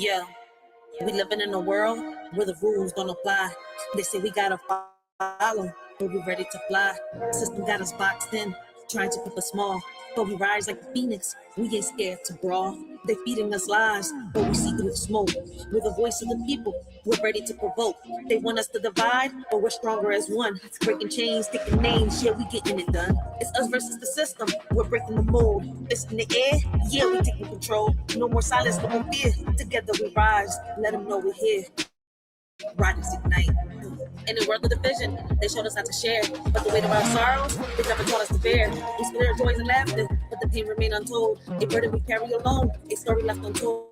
Yeah, we living in a world where the rules don't apply. They say we gotta follow, but we ready to fly. System got us boxed in, trying to keep us small. But we rise like the phoenix, we ain't scared to brawl. They feeding us lies, but we see through the smoke. We're the voice of the people, we're ready to provoke. They want us to divide, but we're stronger as one. Breaking chains, taking names, yeah, we getting it done. It's us versus the system, we're breaking the mold. It's in the air, yeah, we taking control. No more silence, no more fear. Together we rise, let them know we're here. Riders ignite. In the world of division, they showed us how to share. But the weight of our sorrows, they never taught us to bear. We split our joys and laughter, but the pain remained untold. A burden we carry alone, a story left untold.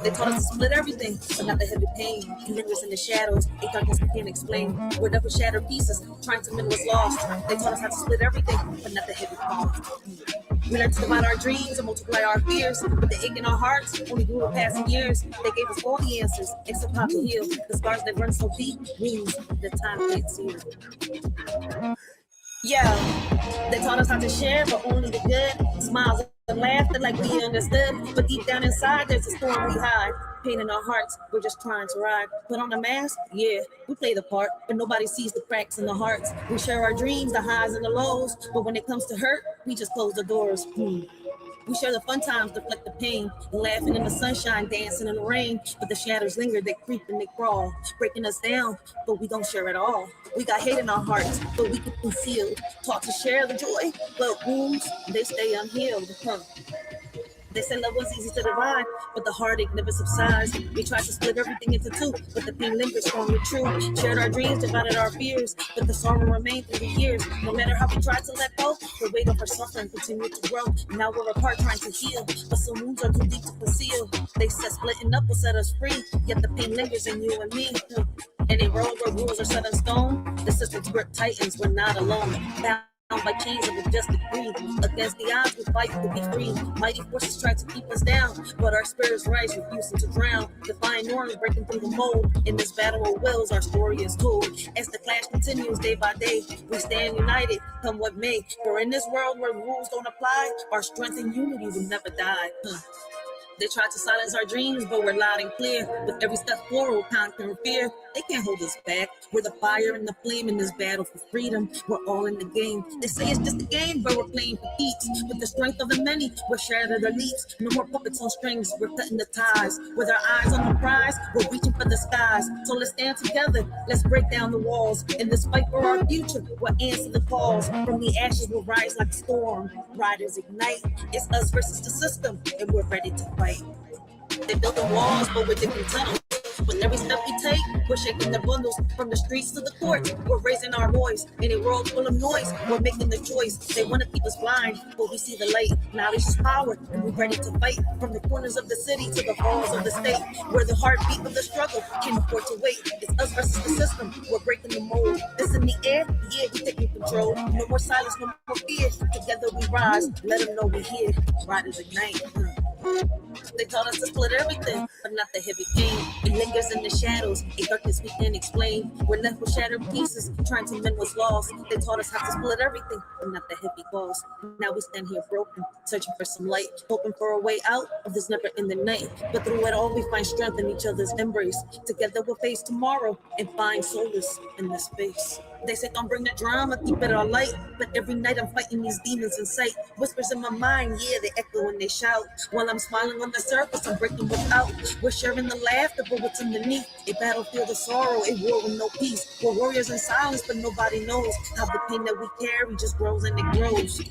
They taught us to split everything, but not the heavy pain. It lingers in the shadows, a darkness we can't explain. We're never shattered pieces, trying to mend what's lost. They taught us how to split everything, but not the heavy cost. We learned to divide our dreams and multiply our fears, but the ache in our hearts only grew with passing years. They gave us all the answers, except how to heal. The scars that run so deep means the time can't see. Yeah, they taught us how to share, but only the good. Smiles and laughter like we understood, but deep down inside there's a storm we hide. Pain in our hearts, we're just trying to ride. Put on a mask, yeah, we play the part, but nobody sees the cracks in the hearts. We share our dreams, the highs and the lows, but when it comes to hurt, we just close the doors. We share the fun times, deflect the pain, laughing in the sunshine, dancing in the rain. But the shadows linger, they creep and they crawl, breaking us down, but we don't share it all. We got hate in our hearts, but we keep concealed. Taught to share the joy, but wounds, they stay unhealed. They say love was easy to divide, but the heartache never subsides. We tried to split everything into two, but the pain lingers strong and true. Shared our dreams, divided our fears, but the sorrow remained through the years. No matter how we tried to let go, the weight of our suffering continued to grow. Now we're apart trying to heal, but some wounds are too deep to conceal. They said splitting up will set us free, yet the pain lingers in you and me. In a world where rules are set in stone, the system's grip tightens, we're not alone. Bound by chains of injustice greed. Against the odds, we fight to be free. Mighty forces try to keep us down, but our spirits rise, refusing to drown. Defying norms, breaking through the mold. In this battle of wills, our story is told. As the clash continues day by day, we stand united, come what may. For in this world where rules don't apply, our strength and unity will never die. They try to silence our dreams, but we're loud and clear. With every step forward, conquering fear. They can't hold us back. We're the fire and the flame in this battle for freedom. We're all in the game. They say it's just a game, but we're playing for keeps. With the strength of the many, we're shattering the leaps. No more puppets on strings, we're cutting the ties. With our eyes on the prize, we're reaching for the skies. So let's stand together, let's break down the walls. In this fight for our future, we'll answer the calls. From the ashes, we'll rise like a storm. Riders ignite. It's us versus the system, and we're ready to fight. They build the walls, but we're digging tunnels. With every step we take, we're shaking the bundles. From the streets to the courts, we're raising our voice. In a world full of noise, we're making the choice. They want to keep us blind, but we see the light. Knowledge is power, and we're ready to fight. From the corners of the city to the halls of the state, where the heartbeat of the struggle can't afford to wait. It's us versus the system, we're breaking the mold. It's in the air, yeah, we're taking control. No more silence, no more fear. Together we rise, let them know we're here. Riders ignite. They taught us to split everything, but not the heavy pain. It lingers in the shadows, a darkness we can't explain. We're left with shattered pieces, trying to mend what's lost. They taught us how to split everything, but not the heavy cost. Now we stand here broken, searching for some light, hoping for a way out of this never-ending night. But through it all, we find strength in each other's embrace. Together we'll face tomorrow and find solace in this space. They say don't bring the drama, keep it all light. But every night I'm fighting these demons in sight. Whispers in my mind, yeah, they echo when they shout. While I'm smiling on the surface, I'm breaking without. We're sharing the laughter, but what's underneath? A battlefield of sorrow, a war with no peace. We're warriors in silence, but nobody knows how the pain that we carry just grows and it grows.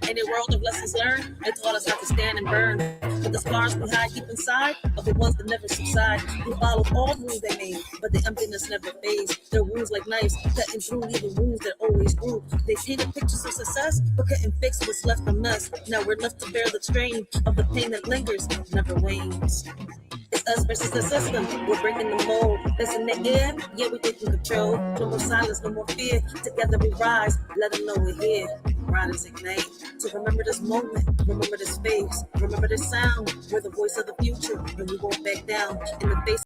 In a world of lessons learned, they taught us how to stand and burn. But the scars we hide deep inside are the ones that never subside. We follow all the rules they made, but the emptiness never fades. Their wounds like knives, cutting through even wounds that always grew. They painted pictures of success, but couldn't fix what's left from us. Now we're left to bear the strain of the pain that lingers, never wanes. It's us versus the system, we're breaking the mold. That's in the air, yeah, we're taking control. No more silence, no more fear. Together we rise, let them know we're here. Riders ignite. To remember this moment, remember this face, remember this sound. We're the voice of the future, and we won't back down in the face.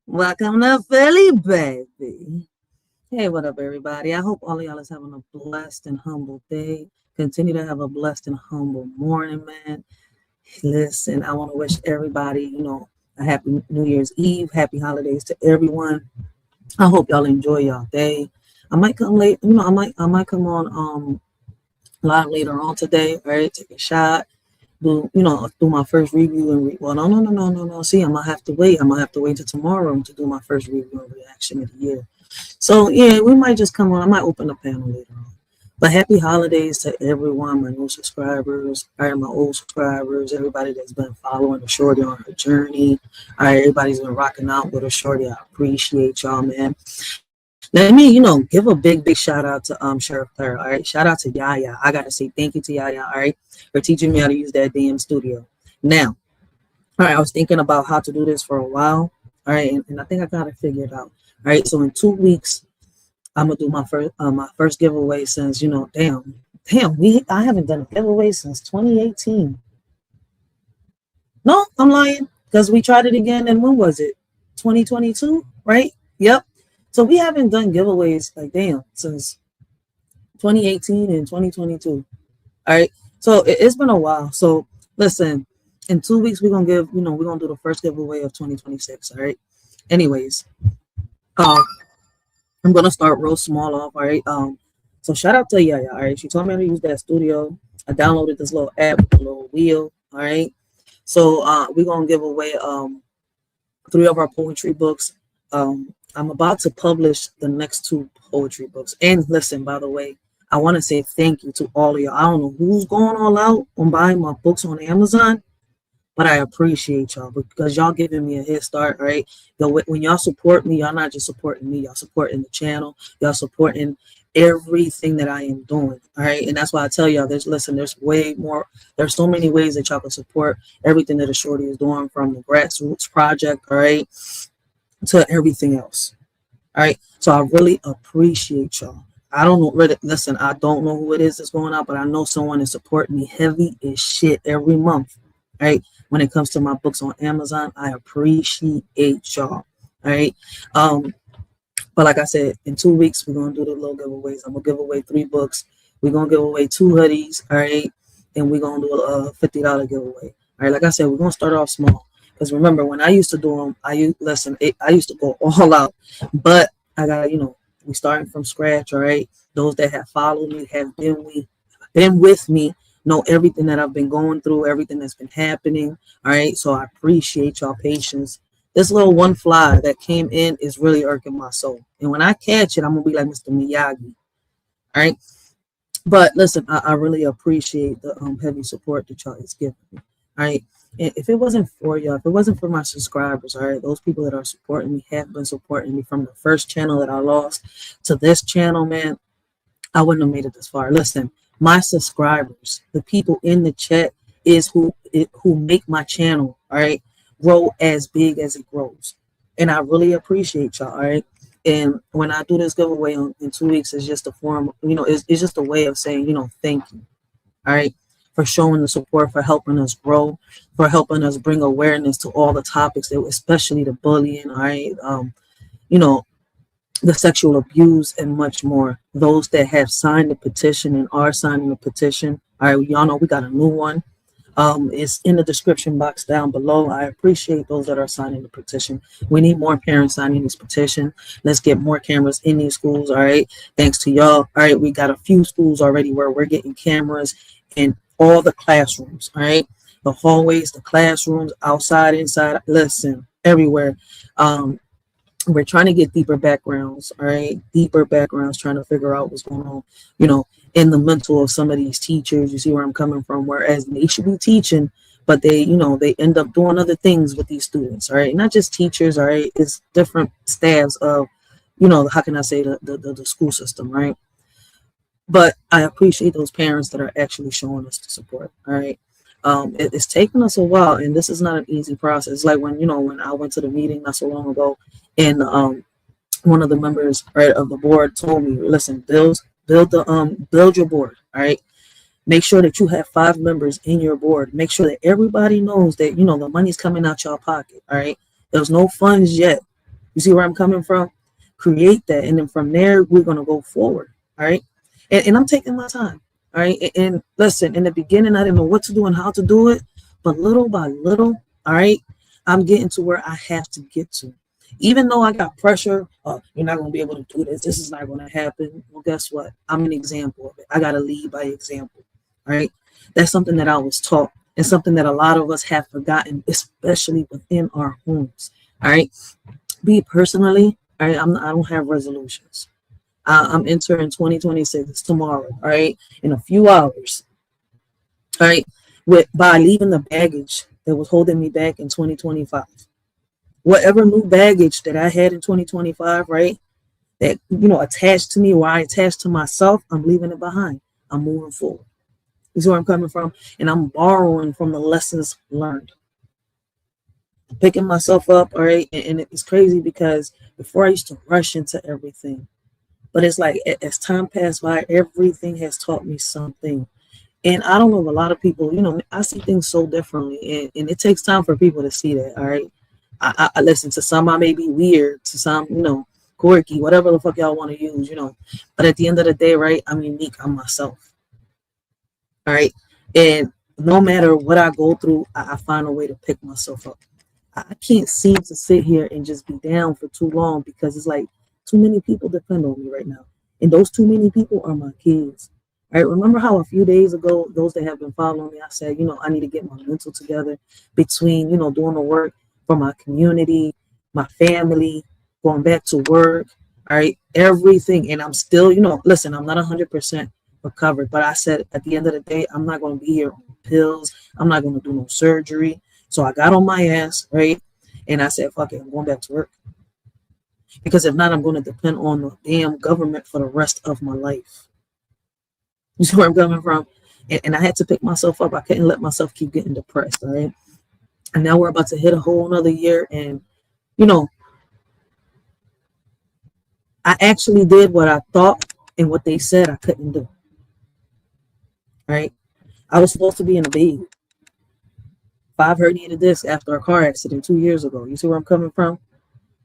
Welcome to Philly, baby. Hey, what up, everybody? I hope all of y'all is having a blessed and humble day. Continue to have a blessed and humble morning, man. Listen, I want to wish everybody, a happy New Year's Eve, happy holidays to everyone. I hope y'all enjoy y'all day. I might come late, I might come on live later on today, right? Take a shot, do my first review and well, no. See, I'm gonna have to wait. I'm gonna have to wait till tomorrow to do my first review and reaction of the year. So yeah, we might just come on. I might open a panel later on. But happy holidays to everyone, my new subscribers, all right, my old subscribers, everybody that's been following the shorty on her journey. All right, everybody's been rocking out with a shorty. I appreciate y'all, man. Let me, give a big shout out to Sheriff Third. All right. Shout out to Yaya. I gotta say thank you to Yaya, all right, for teaching me how to use that damn studio. Now, all right, I was thinking about how to do this for a while. All right, and I think I got it figured out. All right, so in 2 weeks, I'm gonna do my first giveaway since damn, I haven't done a giveaway since 2018. No, I'm lying because we tried it again. And when was it? 2022, right? Yep. So we haven't done giveaways like damn since 2018 and 2022. All right. So it's been a while. So listen, in 2 weeks we're gonna we're gonna do the first giveaway of 2026. All right. Anyways, um, I'm gonna start real small off. All right. So shout out to Yaya. All right. She told me how to use that studio. I downloaded this little app with a little wheel. All right. So we're gonna give away 3 of our poetry books. I'm about to publish the next 2 poetry books. And listen, by the way, I want to say thank you to all of y'all. I don't know who's going all out on buying my books on Amazon, but I appreciate y'all because y'all giving me a head start, right? When y'all support me, y'all not just supporting me, y'all supporting the channel, y'all supporting everything that I am doing, all right? And that's why I tell y'all, there's way more, there's so many ways that y'all can support everything that a shorty is doing, from the grassroots project, all right, to everything else. All right. So I really appreciate y'all. I don't know, really, listen, I don't know who it is that's going out, but I know someone is supporting me heavy as shit every month. All right. When it comes to my books on Amazon, I appreciate y'all. All right. But like I said, in 2 weeks, we're going to do the little giveaways. I'm going to give away 3 books. We're going to give away 2 hoodies. All right. And we're going to do a $50 giveaway. All right. Like I said, we're going to start off small. Because remember, when I used to do them, I used to go all out. But I got, we starting from scratch. All right. Those that have followed me, have been with me, know everything that I've been going through, everything that's been happening. All right. So I appreciate y'all patience. This little one fly that came in is really irking my soul. And when I catch it, I'm going to be like Mr. Miyagi. All right. But listen, I really appreciate the heavy support that y'all is giving me. All right. And if it wasn't for y'all, if it wasn't for my subscribers, all right, those people that are supporting me have been supporting me from the first channel that I lost to this channel, man, I wouldn't have made it this far. Listen, my subscribers, the people in the chat, is who make my channel, all right, grow as big as it grows. And I really appreciate y'all, all right. And when I do this giveaway in 2 weeks, it's just a form, it's just a way of saying, thank you, all right, for showing the support, for helping us grow, for helping us bring awareness to all the topics, especially the bullying, all right, you know, the sexual abuse and much more. Those that have signed the petition and are signing the petition, all right, y'all know we got a new one. It's in the description box down below. I appreciate those that are signing the petition. We need more parents signing this petition. Let's get more cameras in these schools. All right. Thanks to y'all. All right. We got a few schools already where we're getting cameras in all the classrooms. All right. The hallways, the classrooms, outside, inside. Listen, everywhere. We're trying to get deeper backgrounds, all right? Deeper backgrounds, trying to figure out what's going on, in the mental of some of these teachers. You see where I'm coming from? Whereas they should be teaching, but they end up doing other things with these students, all right? Not just teachers, all right? It's different staffs of, how can I say, the school system, right? But I appreciate those parents that are actually showing us the support, all right? It's taken us a while, and this is not an easy process. Like when I went to the meeting not so long ago, and one of the members, right, of the board told me, listen, build your board, all right? Make sure that you have 5 members in your board. Make sure that everybody knows that the money's coming out your pocket, all right? There's no funds yet. You see where I'm coming from? create that. And then from there, we're going to go forward. All right. And I'm taking my time. All right. And listen, in the beginning, I didn't know what to do and how to do it. But little by little, all right, I'm getting to where I have to get to. Even though I got pressure, you're not going to be able to do this. This is not going to happen. Well, guess what? I'm an example of it. I got to lead by example. All right. That's something that I was taught and something that a lot of us have forgotten, especially within our homes. All right. Me personally, all right, I don't have resolutions. I'm entering 2026 tomorrow. All right. In a few hours. All right. By leaving the baggage that was holding me back in 2025. Whatever new baggage that I had in 2025, right, that, attached to me or I attached to myself, I'm leaving it behind. I'm moving forward. You see where I'm coming from? And I'm borrowing from the lessons learned. I'm picking myself up, all right, and it's crazy because before I used to rush into everything. But it's like as time passed by, everything has taught me something. And I don't know if a lot of people, I see things so differently. And it takes time for people to see that, all right? I listen to some, I may be weird, to some, quirky, whatever the fuck y'all want to use, But at the end of the day, right, I'm unique. I'm myself. All right. And no matter what I go through, I find a way to pick myself up. I can't seem to sit here and just be down for too long because it's like too many people depend on me right now. And those too many people are my kids. All right. Remember how a few days ago, those that have been following me, I said, I need to get my mental together between, doing the work for my community, my family, going back to work, all right, everything. And I'm still, listen, I'm not 100% recovered, but I said at the end of the day, I'm not going to be here on pills. I'm not going to do no surgery. So I got on my ass, right? And I said, fuck it, I'm going back to work. Because if not, I'm going to depend on the damn government for the rest of my life. You see where I'm coming from? And I had to pick myself up. I couldn't let myself keep getting depressed, all right? And now we're about to hit a whole nother year. And, I actually did what I thought and what they said I couldn't do. Right? I was supposed to be in a baby. 5 herniated discs after a car accident 2 years ago. You see where I'm coming from?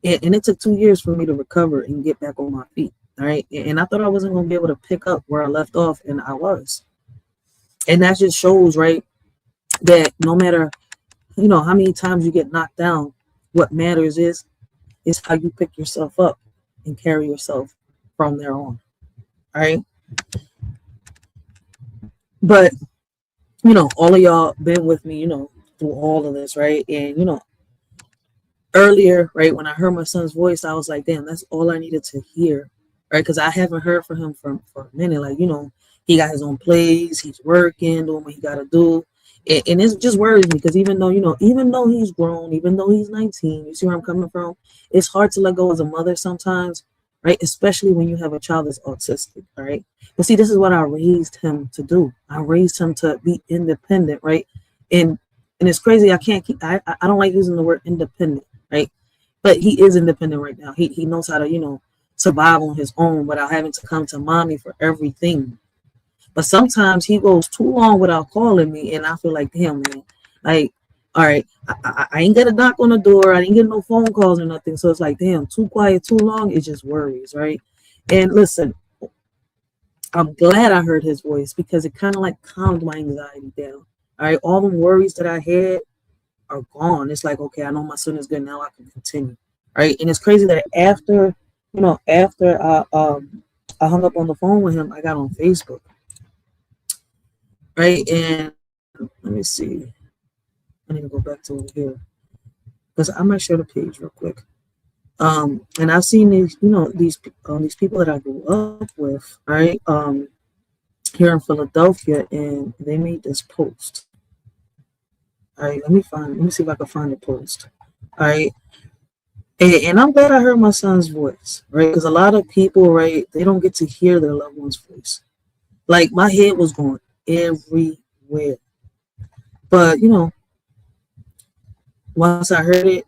And it took 2 years for me to recover and get back on my feet. All right. And I thought I wasn't going to be able to pick up where I left off. And I was. And that just shows, right, that no matter how many times you get knocked down, what matters is how you pick yourself up and carry yourself from there on. All right. But, all of y'all been with me, through all of this, right? And, earlier, right, when I heard my son's voice, I was like, damn, that's all I needed to hear, right? Because I haven't heard from him for a minute. Like, he got his own plays, he's working, doing what he got to do. And it just worries me because even though he's grown, even though he's 19, you see where I'm coming from? It's hard to let go as a mother sometimes, right? Especially when you have a child that's autistic, all right? But see, this is what I raised him to do. I raised him to be independent, right? And it's crazy. I don't like using the word independent, right? But he is independent right now. He knows how to, survive on his own without having to come to mommy for everything. But sometimes he goes too long without calling me, and I feel like, damn, man, like, all right, I ain't get a knock on the door. I didn't get no phone calls or nothing. So it's like, damn, too quiet, too long. It just worries, right? And listen, I'm glad I heard his voice because it kind of like calmed my anxiety down. All right, all the worries that I had are gone. It's like, okay, I know my son is good now. I can continue, right? And it's crazy that after I hung up on the phone with him, I got on Facebook. Right, and let me see. I need to go back to it here because I might share the page real quick. And I've seen these, these people that I grew up with, right, here in Philadelphia, and they made this post. All right, let me see if I can find the post. All right, and I'm glad I heard my son's voice, right, because a lot of people, right, they don't get to hear their loved one's voice. Like my head was going everywhere. But once I heard it,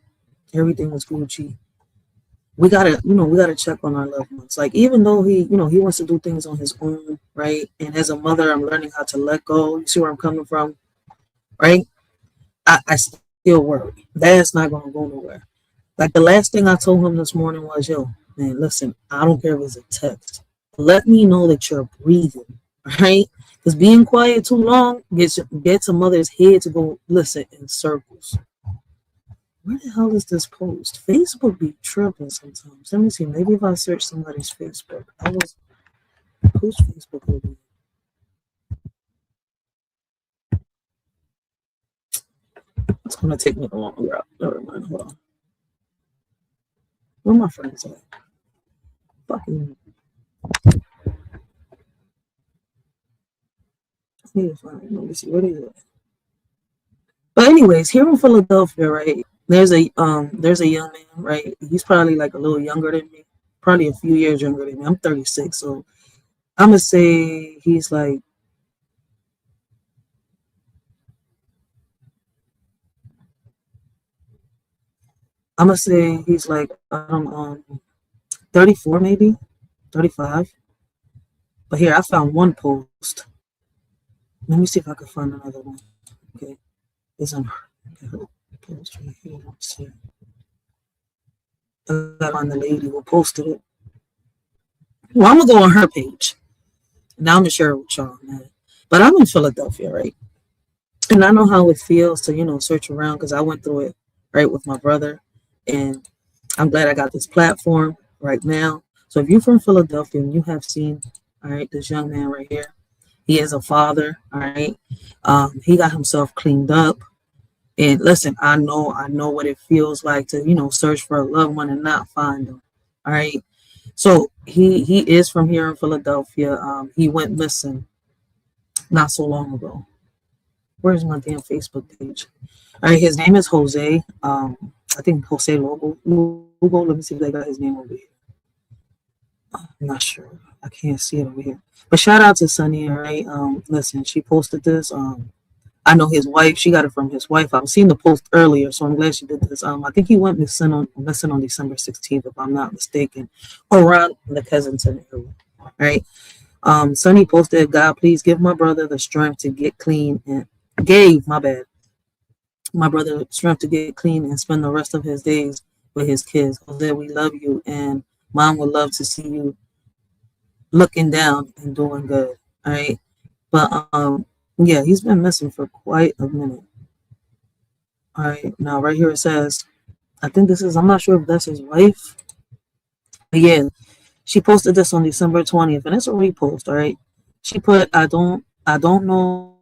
everything was Gucci. We gotta check on our loved ones. Like even though he wants to do things on his own, right? And as a mother, I'm learning how to let go. You see where I'm coming from, right? I still worry. That's not gonna go nowhere. Like the last thing I told him this morning was, yo, Man, listen, I don't care if it's a text. Let me know that you're breathing, right? Because being quiet too long gets a mother's head to go listen in circles. Where the hell is this post? Facebook be tripping sometimes. Let me see. Maybe if I search somebody's Facebook, I was whose Facebook will be. It's gonna take me a long route. Never mind. Hold on. Where my friends at? Fucking. I need to find. Let me see. What is it? But anyways, here in Philadelphia, right? There's a young man, right? He's probably like a little younger than me, probably a few years younger than me. I'm 36, so I'm gonna say he's like I'm gonna say he's like 34 maybe 35. But here I found one post. Let me see if I can find another one. Okay, it's on her post right here. Let's see. I got on the lady who posted it. Well, I'm gonna go on her page. Now I'm gonna share it with y'all, man. But I'm in Philadelphia, right? And I know how it feels to, search around because I went through it, right, with my brother. And I'm glad I got this platform right now. So if you're from Philadelphia and you have seen, all right, this young man right here, he is a father, all right. He got himself cleaned up. And listen, I know what it feels like to, search for a loved one and not find them. All right. So he is from here in Philadelphia. He went missing not so long ago. Where's my damn Facebook page? All right, his name is Jose. I think Jose Logo. Let me see if they got his name over here. I'm not sure. I can't see it over here. But shout out to Sunny, all right? Listen, she posted this. I know his wife. She got it from his wife. I've seen the post earlier, so I'm glad she did this. I think he went missing on December 16th, if I'm not mistaken, around the Kensington area. All right. Sunny posted, God, please give my brother the strength to get clean and gave my brother strength to get clean and spend the rest of his days with his kids. Jose, we love you, and mom would love to see you looking down and doing good. All right. But yeah, he's been missing for quite a minute. All right. Now right here it says, I'm not sure if that's his wife. But yeah, she posted this on December 20th, and it's a repost, all right. She put, I don't know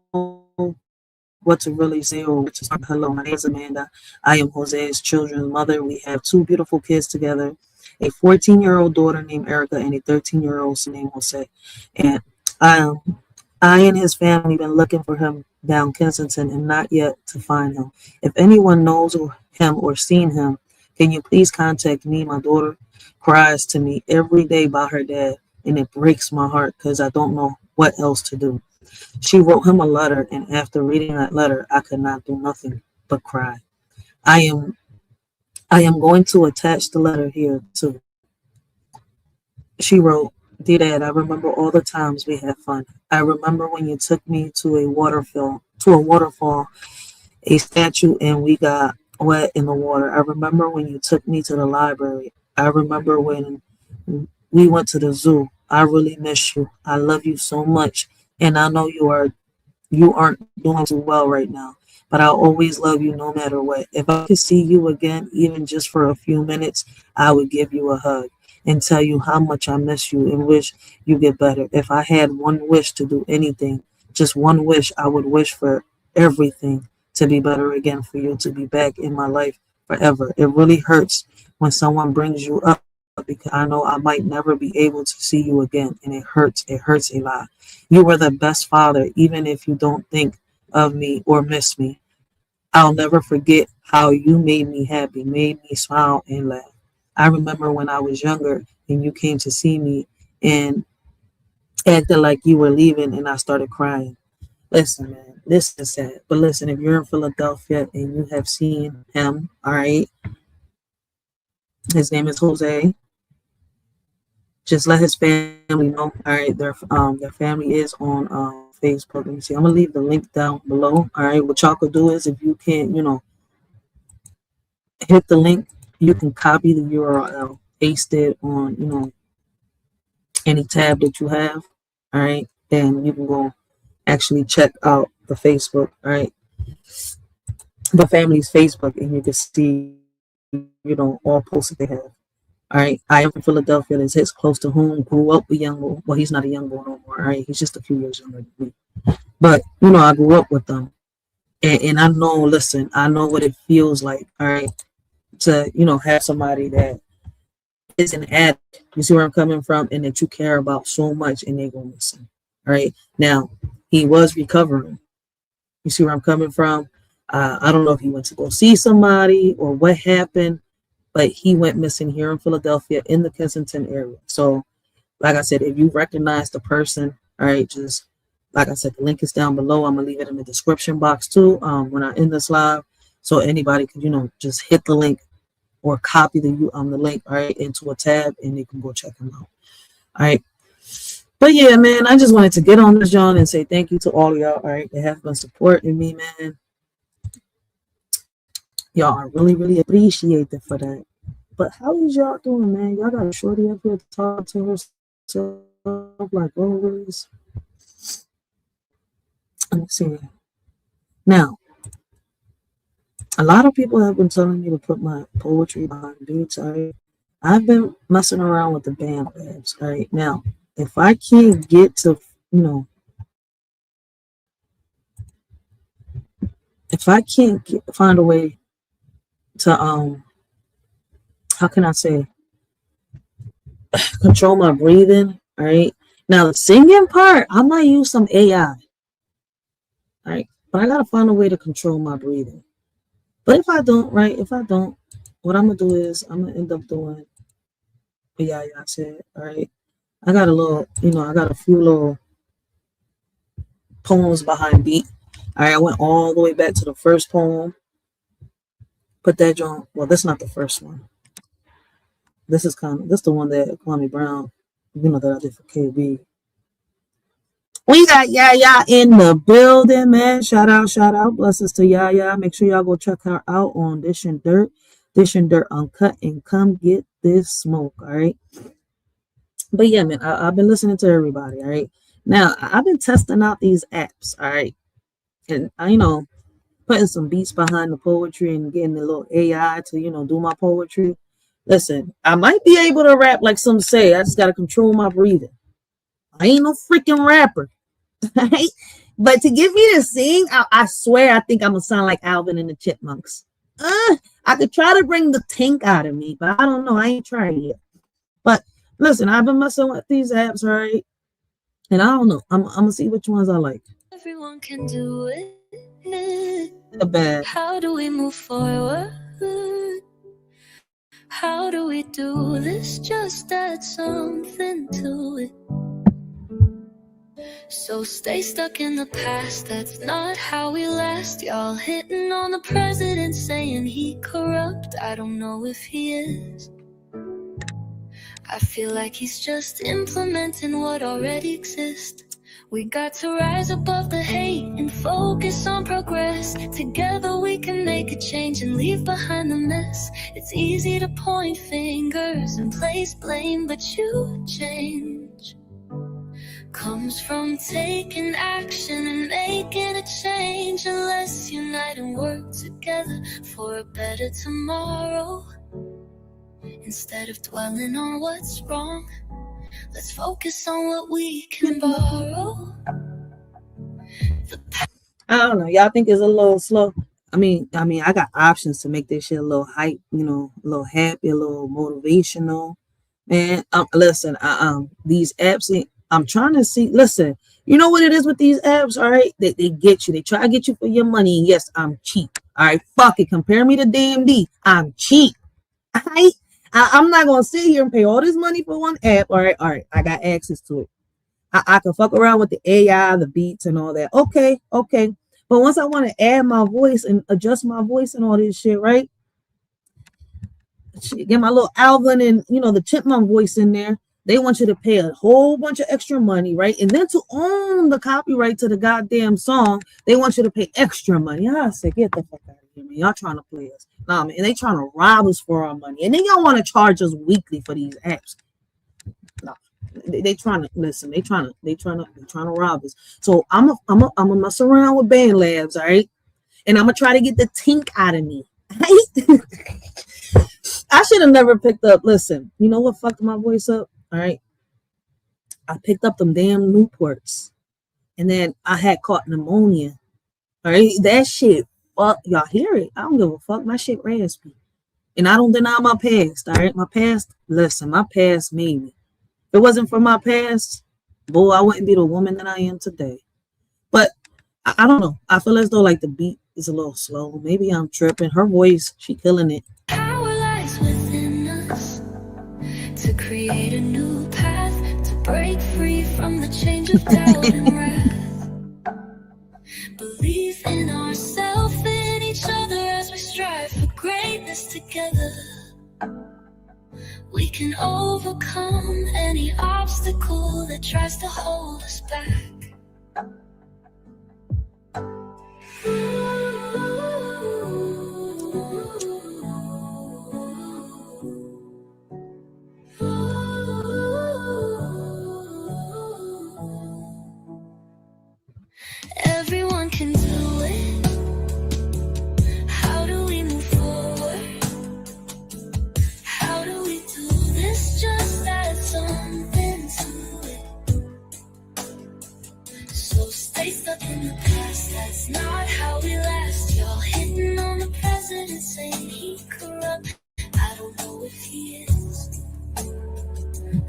what to really say or what to start. Hello, my name is Amanda. I am Jose's children's mother. We have two beautiful kids together, a 14-year-old daughter named Erica and a 13-year-old son named Jose. And I and his family been looking for him down Kensington and not yet to find him. If anyone knows him or seen him, can you please contact me? My daughter cries to me every day about her dad, and it breaks my heart because I don't know what else to do. She wrote him a letter, and after reading that letter, I could not do nothing but cry. I am going to attach the letter here too. She wrote, Dear Dad, I remember all the times we had fun. I remember when you took me to a waterfall, a statue, and we got wet in the water. I remember when you took me to the library. I remember when we went to the zoo. I really miss you. I love you so much. And I know you aren't doing too well right now, but I'll always love you no matter what. If I could see you again, even just for a few minutes, I would give you a hug and tell you how much I miss you and wish you get better. If I had one wish to do anything, just one wish, I would wish for everything to be better again, for you to be back in my life forever. It really hurts when someone brings you up because I know I might never be able to see you again, and it hurts a lot. You were the best father, even if you don't think of me or miss me. I'll never forget how you made me happy, made me smile and laugh. I remember when I was younger and you came to see me and acted like you were leaving, and I started crying. Listen, man, this is sad. But listen, if you're in Philadelphia and you have seen him, all right, his name is Jose. Just let his family know. All right, their family is on Facebook. Let me see. I'm gonna leave the link down below. All right, what y'all could do is, if you can't, hit the link, you can copy the URL paste it on, any tab that you have. All right. Then you can go actually check out the Facebook, all right, the family's Facebook, and you can see, all posts that they have. All right. I am from Philadelphia. This hits close to home. Grew up with young boy. Well, he's not a young boy no more. All right. He's just a few years younger than me. But, I grew up with them. And I know, listen, I know what it feels like, all right, to, have somebody that is an addict. You see where I'm coming from? And that you care about so much and they go missing. All right. Now, he was recovering. You see where I'm coming from? I don't know if he went to go see somebody or what happened, but he went missing here in Philadelphia in the Kensington area. So, like I said, if you recognize the person, all right, just like I said, the link is down below. I'm gonna leave it in the description box too when I end this live, so anybody can just hit the link or copy the link, all right, into a tab, and you can go check them out. All right. But yeah, man, I just wanted to get on this, John, and say thank you to all of y'all, all right, that have been supporting me, man. Y'all, I really, really appreciate it for that. But how is y'all doing, man? Y'all got a shorty up here to talk to herself like always. Let's see. Now, a lot of people have been telling me to put my poetry behind beats, all right? I've been messing around with the band babs, all right? Now, if I can't get to, if I can't find a way to, how can I say, control my breathing, all right? Now, the singing part, I might use some AI, all right? But I got to find a way to control my breathing. But if I don't, right, what I'm going to do is I'm going to end up doing what Yaya said, all right? I got a few little poems behind beat. All right, I went all the way back to the first poem. Put that joint. Well, that's not the first one. This is the one that Kwame Brown, that I did for KB. We got Yaya in the building, man. Shout out. Blessings to Yaya. Make sure y'all go check her out on Dish and Dirt Uncut, and come get this smoke, all right? But yeah, man, I've been listening to everybody, all right? Now, I've been testing out these apps, all right? And, putting some beats behind the poetry and getting the little AI to, do my poetry. Listen, I might be able to rap like some say. I just got to control my breathing. I ain't no freaking rapper, right? But to get me to sing, I swear I think I'm going to sound like Alvin and the Chipmunks. I could try to bring the tank out of me, but I don't know. I ain't tried yet. But listen, I've been messing with these apps, right? And I don't know. I'm going to see which ones I like. Everyone can do it. Bad. How do we move forward? How do we do this? Just add something to it. So stay stuck in the past, that's not how we last. Y'all hitting on the president saying he corrupt. I don't know if he is. I feel like he's just implementing what already exists. We got to rise above the hate and focus on progress. Together we can make a change and leave behind the mess. It's easy to point fingers and place blame, but you change comes from taking action and making a change. And let's unite and work together for a better tomorrow. Instead of dwelling on what's wrong, let's focus on what we can borrow. I don't know. Y'all think it's a little slow? I mean, I got options to make this shit a little hype, a little happy, a little motivational. Man, listen, these apps, I'm trying to see. Listen, you know what it is with these apps, all right? They get you. They try to get you for your money. And yes, I'm cheap. All right, fuck it. Compare me to DMD. I'm cheap. All right? I'm not gonna sit here and pay all this money for one app. All right. I got access to it. I can fuck around with the AI, the beats, and all that. Okay. But once I want to add my voice and adjust my voice and all this shit, right? Get my little Alvin and the Chipmunk voice in there. They want you to pay a whole bunch of extra money, right? And then to own the copyright to the goddamn song, they want you to pay extra money. I said, get the fuck out of here. here, man. Y'all trying to play us. Nah, man, they trying to rob us for our money. And then y'all want to charge us weekly for these apps. Nah, they trying to listen, they trying to rob us. So I'm a mess around with Band Labs, all right? And I'm gonna try to get the tink out of me. Right? I should have never picked up. Listen, you know what fucked my voice up? All right. I picked up them damn Newports. And then I had caught pneumonia. All right. That shit, fuck, y'all hear it. I don't give a fuck. My shit raspy. And I don't deny my past. All right. My past, listen, my past made me. If it wasn't for my past, boy, I wouldn't be the woman that I am today. But I don't know. I feel as though like the beat is a little slow. Maybe I'm tripping. Her voice, she killing it. Power lies within us to create a new path, to break free from the change of doubt and wrath. Believe in ourselves and each other as we strive for greatness together. We can overcome any obstacle that tries to hold us back. Everyone can do it. How do we move forward? How do we do this? Just add something to it. So stay stuck in the past, that's not how we last. Y'all hitting on the president saying he corrupt. I don't know if he is.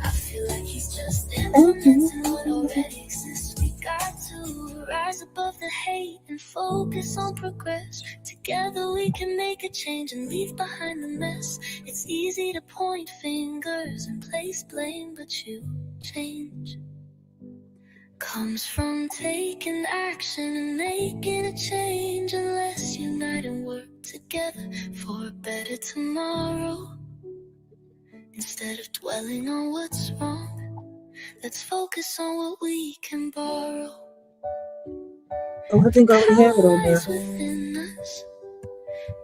I feel like he's just implementing what already exists. We got to rise above the hate and focus on progress. Together we can make a change and leave behind the mess. It's easy to point fingers and place blame, but you change comes from taking action and making a change. And let's unite and work together for a better tomorrow. Instead of dwelling on what's wrong, let's focus on what we can borrow. Oh, I think I already have it on there. Within us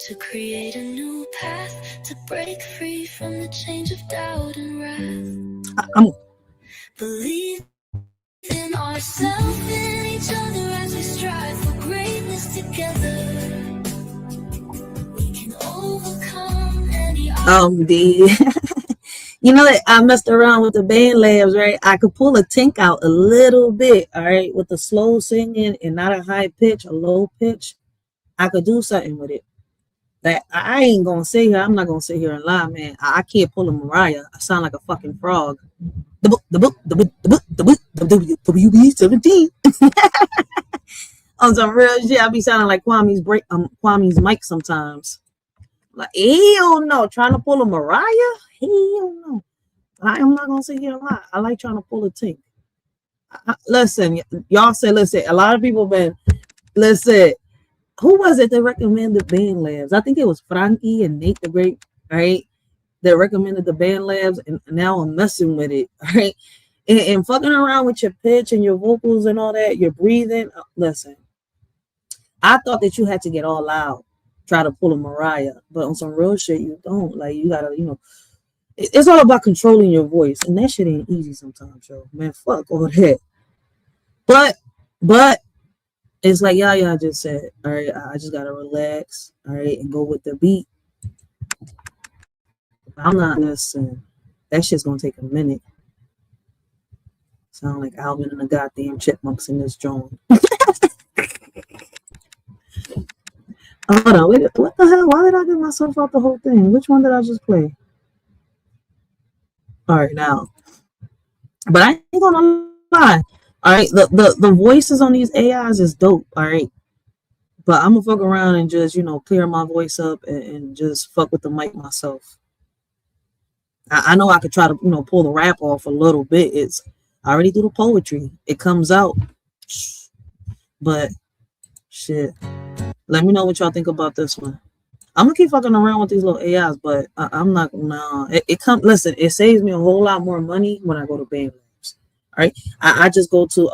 to create a new path, to break free from the change of doubt and wrath. Believe in ourselves and each other as we strive for greatness together. We can overcome any You know that I messed around with the Band Labs, right? I could pull a tink out a little bit, all right, with the slow singing and not a high pitch, a low pitch. I could do something with it. That I ain't gonna sit here. I'm not gonna sit here and lie, man. I can't pull a Mariah. I sound like a fucking frog. The book, WB17. On some real shit, I be sounding like Kwame's mic sometimes. Like, hell no, trying to pull a Mariah? Hell no. I'm not gonna sit here and lie. I like trying to pull a tink. Listen, y'all say, listen, a lot of people been, listen, who was it that recommended Band Labs? I think it was Frankie and Nate the Great, right? That recommended the Band Labs, and now I'm messing with it, right? And fucking around with your pitch and your vocals and all that, your breathing. Listen, I thought that you had to get all out, try to pull a Mariah, but on some real shit, you don't. Like, you gotta, you know, it's all about controlling your voice, and that shit ain't easy sometimes, yo. Man, fuck all that. But it's like y'all just said, all right, I just gotta relax, all right, and go with the beat. I'm not listening. That shit's gonna take a minute. Sound like Alvin and the goddamn chipmunks in this joint. Hold on, wait, what the hell? Why did I get myself out the whole thing? Which one did I just play? All right, now. But I ain't gonna lie. All right, the voices on these AIs is dope. All right, but I'm gonna fuck around and just, you know, clear my voice up and just fuck with the mic myself. I know I could try to, you know, pull the rap off a little bit. I already do the poetry. It comes out. But shit. Let me know what y'all think about this one. I'm gonna keep fucking around with these little AIs, but I'm not. No, listen, it saves me a whole lot more money when I go to Band Labs. All right, I just go to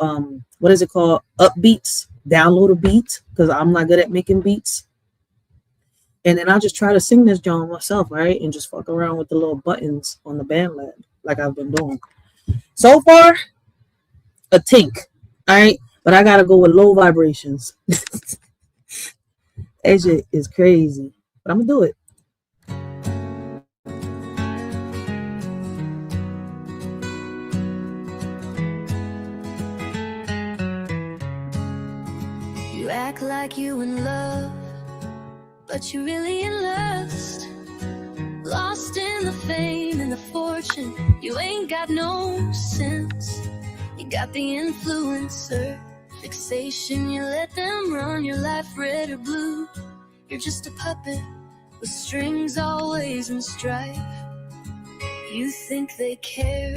what is it called? Upbeats. Download a beat because I'm not good at making beats. And then I'll just try to sing this John myself, right? And just fuck around with the little buttons on the band lab, like I've been doing. So far, a tink, all right? But I gotta go with low vibrations. That shit is crazy. But I'm gonna do it. You act like you in love, but you really in lust. Lost in the fame and the fortune, you ain't got no sense. You got the influencer fixation, you let them run your life red or blue. You're just a puppet with strings always in strife. You think they care,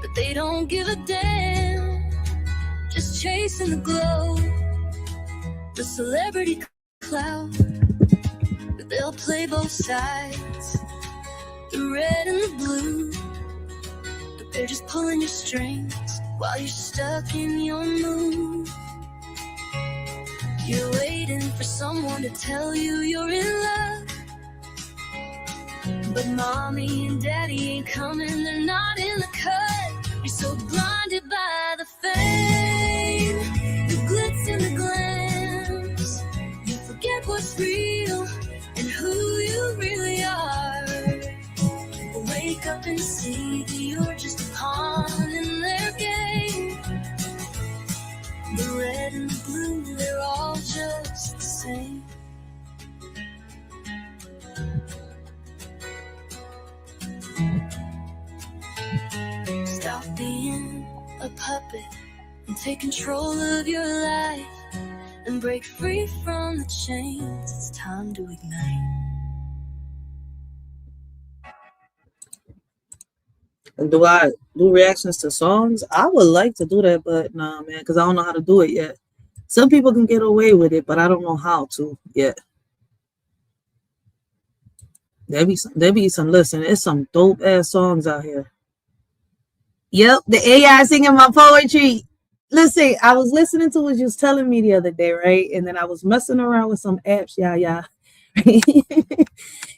but they don't give a damn. Just chasing the glow, the celebrity clout. But they'll play both sides, the red and the blue. But they're just pulling your strings while you're stuck in your mood. You're waiting for someone to tell you you're in love, but mommy and daddy ain't coming, they're not in the cut. You're so blinded by the fame, the glitz and the glams. You forget what's real and who you really are. Wake up and see that you're just a pawn in their game. The red and the blue, they're all just the same. Stop being a puppet and take control of your life and break free from the chains. It's time to ignite. And do I do reactions to songs? I would like to do that, but nah, man, because I don't know how to do it yet. Some people can get away with it, but I don't know how to yet. There be some. Listen, it's some dope ass songs out here. Yep, the AI singing my poetry. Listen, I was listening to what you was telling me the other day, right? And then I was messing around with some apps, yeah.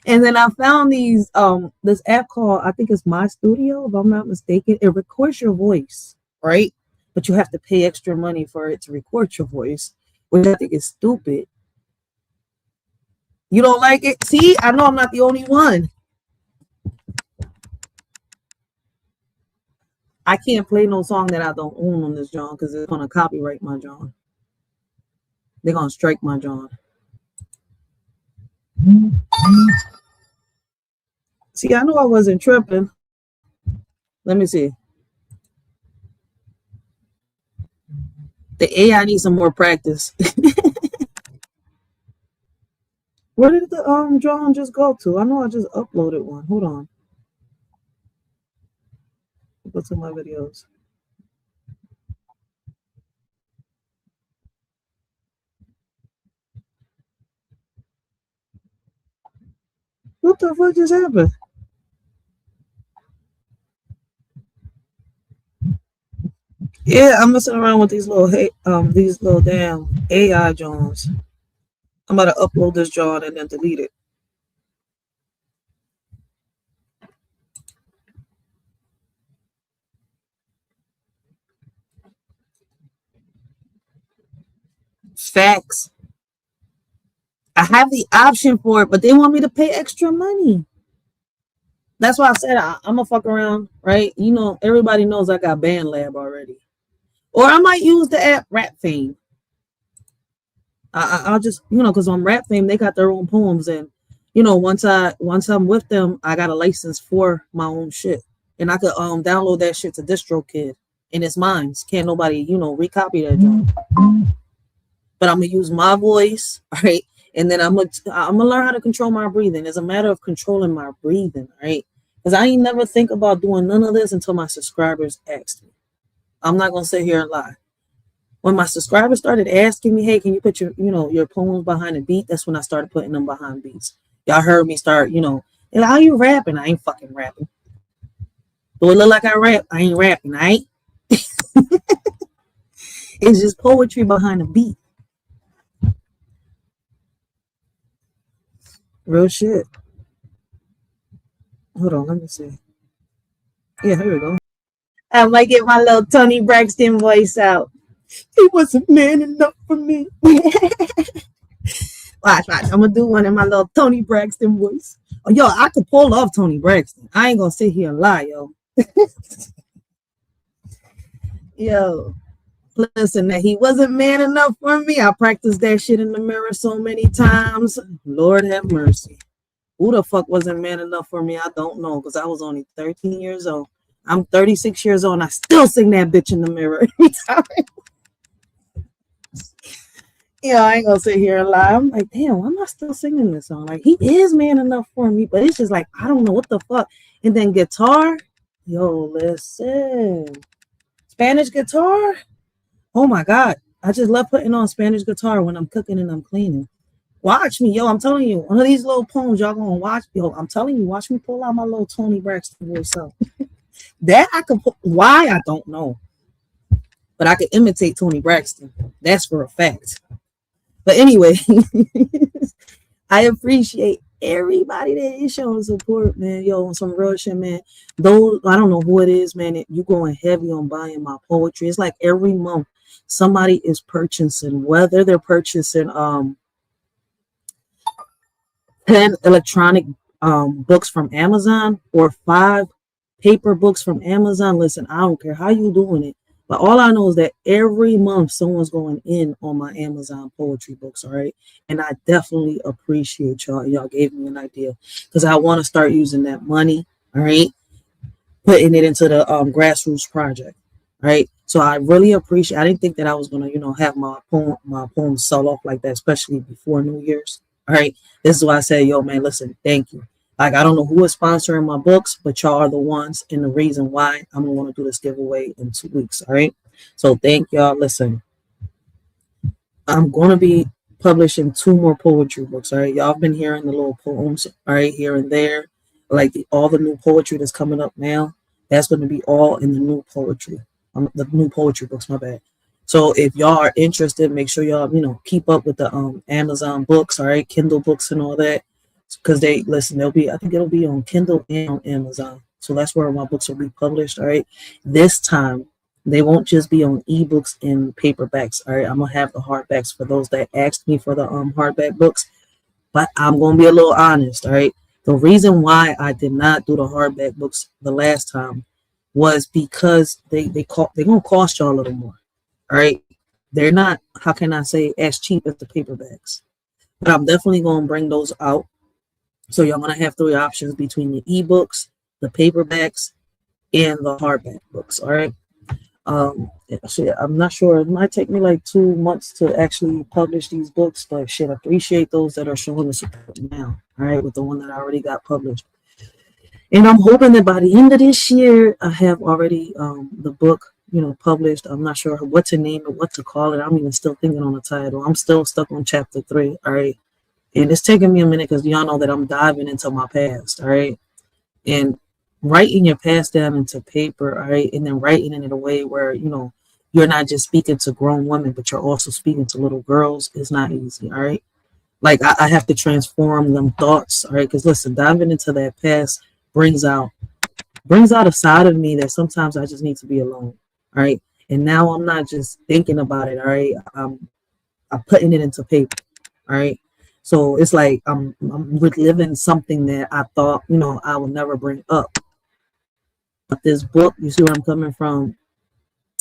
And then I found this app called, I think it's My Studio, if I'm not mistaken. It records your voice, right? But you have to pay extra money for it to record your voice, which I think is stupid. You don't like it? See, I know I'm not the only one. I can't play no song that I don't own on this John because it's gonna copyright my John. They're gonna strike my John. See, I know I wasn't tripping. Let me see. The AI needs some more practice. Where did the John just go to? I know I just uploaded one. Hold on. Go to my videos. What the fuck just happened? Yeah, I'm messing around with these little damn AI Johns. I'm about to upload this John and then delete it. Facts. I have the option for it, but they want me to pay extra money. That's why I said I'm gonna fuck around, right? You know, everybody knows I got Band Lab already. Or I might use the app Rap Fame. I'll just, because on Rap Fame they got their own poems, and once I'm with them, I got a license for my own shit, and I could download that shit to DistroKid, and it's mine. Can't nobody recopy that joint. But I'm gonna use my voice, right? And then I'm gonna learn how to control my breathing. It's a matter of controlling my breathing, right? Because I ain't never think about doing none of this until my subscribers asked me. I'm not gonna sit here and lie. When my subscribers started asking me, hey, can you put your poems behind a beat? That's when I started putting them behind beats. Y'all heard me start, and how you rapping? I ain't fucking rapping. Do it look like I rap? I ain't rapping, all right? It's just poetry behind a beat. Real shit. Hold on, let me see. Yeah, here we go. I might get my little Tony Braxton voice out. He wasn't man enough for me. Watch. I'm gonna do one in my little Tony Braxton voice. Oh, yo, I could pull off Tony Braxton. I ain't gonna sit here and lie, yo. Yo, listen, that he wasn't man enough for me. I practiced that shit in the mirror so many times. Lord have mercy. Who the fuck wasn't man enough for me? I don't know, because I was only 13 years old. I'm 36 years old and I still sing that bitch in the mirror every time. Yeah, I ain't gonna sit here and lie. I'm like, damn, why am I still singing this song? Like, he is man enough for me, but it's just like, I don't know what the fuck. And then guitar, yo, listen, Spanish guitar. Oh my God, I just love putting on Spanish guitar when I'm cooking and I'm cleaning. Watch me, yo, I'm telling you, one of these little poems y'all gonna watch. Yo, I'm telling you, watch me pull out my little Tony Braxton voice out. That I can put, why, I don't know. But I can imitate Tony Braxton. That's for a fact. But anyway, I appreciate everybody that is showing support, man. Yo, on some real shit, man. Though I don't know who it is, man. You going heavy on buying my poetry. It's like every month somebody is purchasing, whether they're purchasing 10 electronic books from Amazon or 5 paper books from Amazon. Listen, I don't care how you doing it. But all I know is that every month someone's going in on my Amazon poetry books, all right? And I definitely appreciate y'all. Y'all gave me an idea because I want to start using that money, all right? Putting it into the grassroots project, right? So I really appreciate. I didn't think that I was gonna, have my poems sell off like that, especially before New Year's. All right. This is why I say, yo, man, listen, thank you. Like, I don't know who is sponsoring my books, but y'all are the ones and the reason why I'm going to want to do this giveaway in 2 weeks. All right. So thank y'all. Listen, I'm going to be publishing 2 more poetry books. All right. Y'all have been hearing the little poems, all right, here and there. Like all the new poetry that's coming up now, that's going to be all in the new poetry. The new poetry books, my bad. So if y'all are interested, make sure y'all, keep up with the Amazon books, all right, Kindle books and all that. Because I think it'll be on Kindle and on Amazon. So that's where my books will be published. All right. This time they won't just be on ebooks and paperbacks. All right. I'm gonna have the hardbacks for those that asked me for the hardback books. But I'm gonna be a little honest. All right. The reason why I did not do the hardback books the last time was because they're gonna cost y'all a little more. All right. They're not, how can I say, as cheap as the paperbacks. But I'm definitely gonna bring those out. So you're going to have 3 options between the ebooks, the paperbacks, and the hardback books. All right. Shit, I'm not sure. It might take me like 2 months to actually publish these books, but shit, I appreciate those that are showing the support now. All right. With the one that I already got published. And I'm hoping that by the end of this year, I have already the book, published. I'm not sure what to name it, what to call it. I'm even still thinking on the title. I'm still stuck on chapter 3. All right. And it's taking me a minute because y'all know that I'm diving into my past, all right? And writing your past down into paper, all right? And then writing it in a way where, you're not just speaking to grown women, but you're also speaking to little girls is not easy, all right? Like, I have to transform them thoughts, all right? Because, listen, diving into that past brings out a side of me that sometimes I just need to be alone, all right? And now I'm not just thinking about it, all right? I'm putting it into paper, all right? So it's like I'm reliving something that I thought, I would never bring up. But this book, you see where I'm coming from,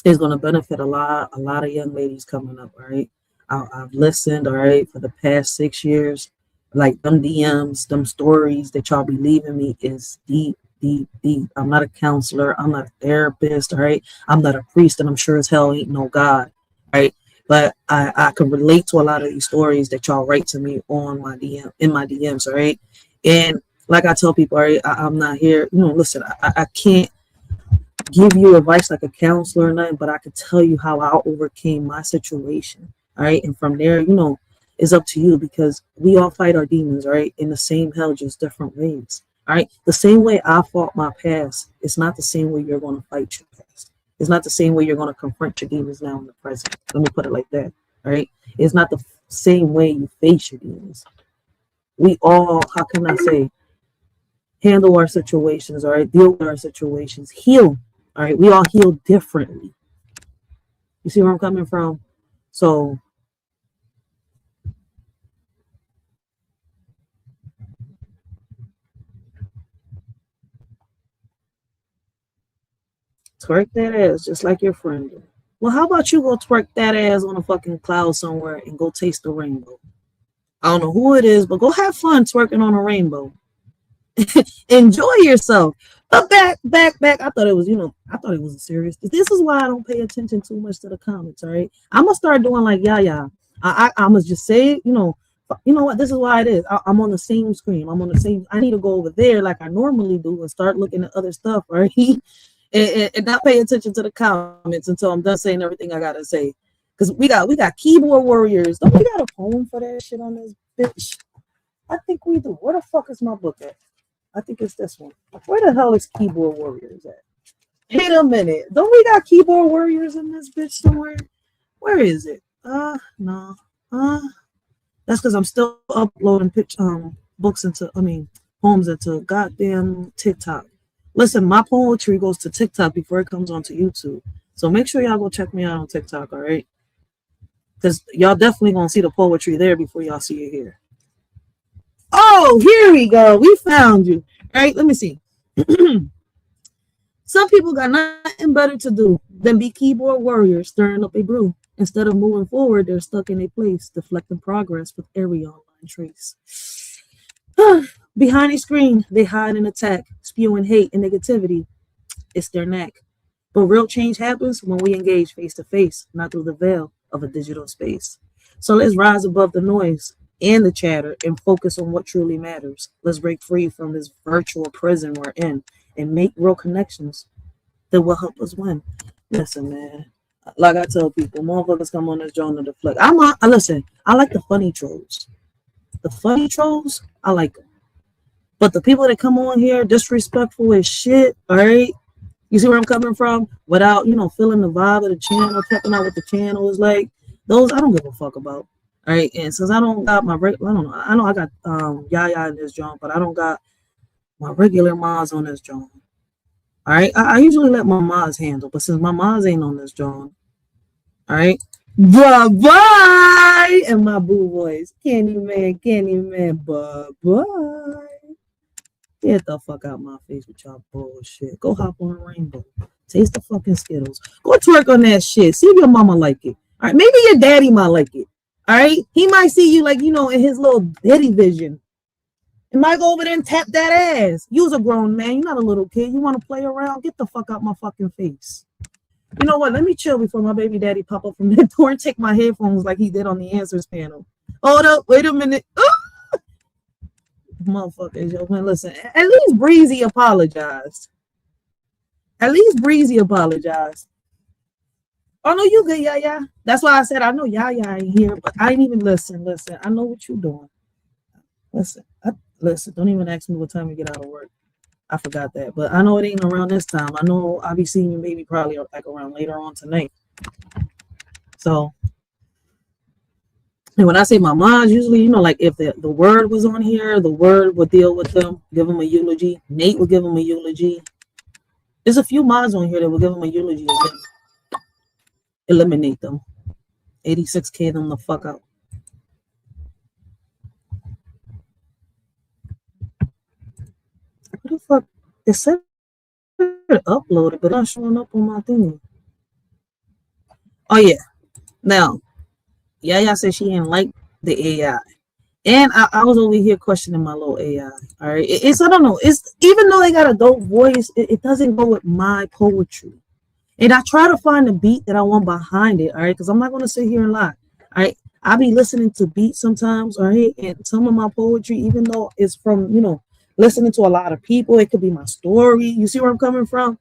is going to benefit a lot of young ladies coming up, all right? I've listened, all right, for the past 6 years. Like them DMs, them stories that y'all be leaving me is deep, deep, deep. I'm not a counselor. I'm not a therapist, all right? I'm not a priest, and I'm sure as hell ain't no God, right? But I can relate to a lot of these stories that y'all write to me on my DMs, all right? And like I tell people, all right, I'm not here, listen, I can't give you advice like a counselor or nothing, but I can tell you how I overcame my situation, all right? And from there, it's up to you because we all fight our demons, all right? In the same hell, just different ways, all right? The same way I fought my past, it's not the same way you're going to fight your past. It's not the same way you're going to confront your demons now in the present. Let me put it like that. All right. It's not the same way you face your demons. we all, how can I say, handle our situations, all right, deal with our situations, heal, all right, we all heal differently. You see where I'm coming from? So twerk that ass just like your friend did. Well, how about you go twerk that ass on a fucking cloud somewhere and go taste the rainbow? I don't know who it is, but go have fun twerking on a rainbow. Enjoy yourself. But back. I thought it was, I thought it was serious. This is why I don't pay attention too much to the comments. All right, I'm gonna start doing like yeah. I'm gonna just say it. You know what? This is why it is. I'm on the same screen. I'm on the same. I need to go over there like I normally do and start looking at other stuff, right? and not pay attention to the comments until I'm done saying everything I gotta say. Because we got keyboard warriors. Don't we got a poem for that shit on this bitch? I think we do. Where the fuck is my book at? I think it's this one. Where the hell is keyboard warriors at? Wait a minute. Don't we got keyboard warriors in this bitch somewhere? Where is it? No. That's because I'm still uploading poems into goddamn TikTok. Listen, my poetry goes to TikTok before it comes onto YouTube. So make sure y'all go check me out on TikTok, all right? Because y'all definitely gonna see the poetry there before y'all see it here. Oh, here we go. We found you. All right, let me see. Some people got nothing better to do than be keyboard warriors stirring up a brew. Instead of moving forward, they're stuck in a place, deflecting progress with every online trace. Behind a screen, they hide and attack, spewing hate and negativity. It's their knack. But real change happens when we engage face to face, not through the veil of a digital space. So let's rise above the noise and the chatter and focus on what truly matters. Let's break free from this virtual prison we're in and make real connections that will help us win. Listen, man. Like I tell people, motherfuckers come on this joint to deflect. Listen, I like the funny trolls. The funny trolls, I like them. But the people that come on here disrespectful as shit, all right? You see where I'm coming from? Without, feeling the vibe of the channel, checking out what the channel is like. Those I don't give a fuck about. All right, and since I don't got my regular, I know I got Yaya in this joint, but I don't got my regular Maz on this joint. All right, I usually let my Maz handle, but since my Maz ain't on this joint, all right, bye-bye, and my boo voice, Candyman, bye-bye. Get the fuck out my face with y'all bullshit. Go hop on a rainbow. Taste the fucking Skittles. Go twerk on that shit. See if your mama like it. All right, maybe your daddy might like it. All right, he might see you like, in his little daddy vision. He might go over there and tap that ass. You's a grown man. You're not a little kid. You want to play around? Get the fuck out my fucking face. You know what? Let me chill before my baby daddy pop up from the door and take my headphones like he did on the answers panel. Hold up. Wait a minute. Motherfuckers, yo, man, listen. At least Breezy apologized. Oh, no, you good, Yaya. That's why I said I know Yaya ain't here, but I ain't even listen. I know what you're doing. Listen. Don't even ask me what time you get out of work. I forgot that, but I know it ain't around this time. I know I'll be seeing you maybe probably like around later on tonight. So, and when I say my moms, usually, like if the word was on here, the word would deal with them, give them a eulogy. Nate would give them a eulogy. There's a few mods on here that will give them a eulogy and then eliminate them. 86K them the fuck out. What the fuck? It said uploaded, but not showing up on my thingy. Oh yeah. Now, Yaya said she didn't like the AI. And I was over here questioning my little AI. All right. It's I don't know. It's even though they got a dope voice, it doesn't go with my poetry. And I try to find the beat that I want behind it. All right. Because I'm not gonna sit here and lie. All right. I be listening to beats sometimes, all right, and some of my poetry, even though it's from, listening to a lot of people, it could be my story. You see where I'm coming from?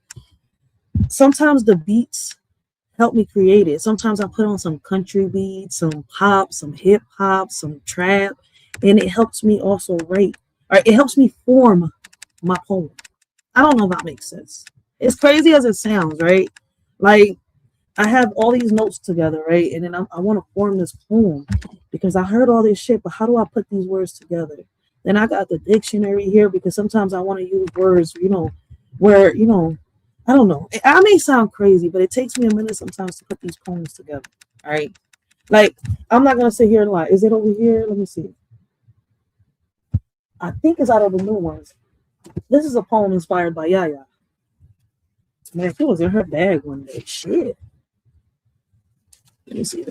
Sometimes the beats help me create it. Sometimes I put on some country beats, some pop, some hip hop, some trap, and it helps me also write. Or it helps me form my poem. I don't know if that makes sense. It's crazy as it sounds, right? Like I have all these notes together, right? And then I want to form this poem because I heard all this shit, but how do I put these words together? Then I got the dictionary here because sometimes I want to use words, where, I don't know. I may sound crazy, but it takes me a minute sometimes to put these poems together. All right. Like, I'm not going to sit here and lie. Is it over here? Let me see. I think it's out of the new ones. This is a poem inspired by Yaya. Man, she was in her bag one day. Shit. Let me see.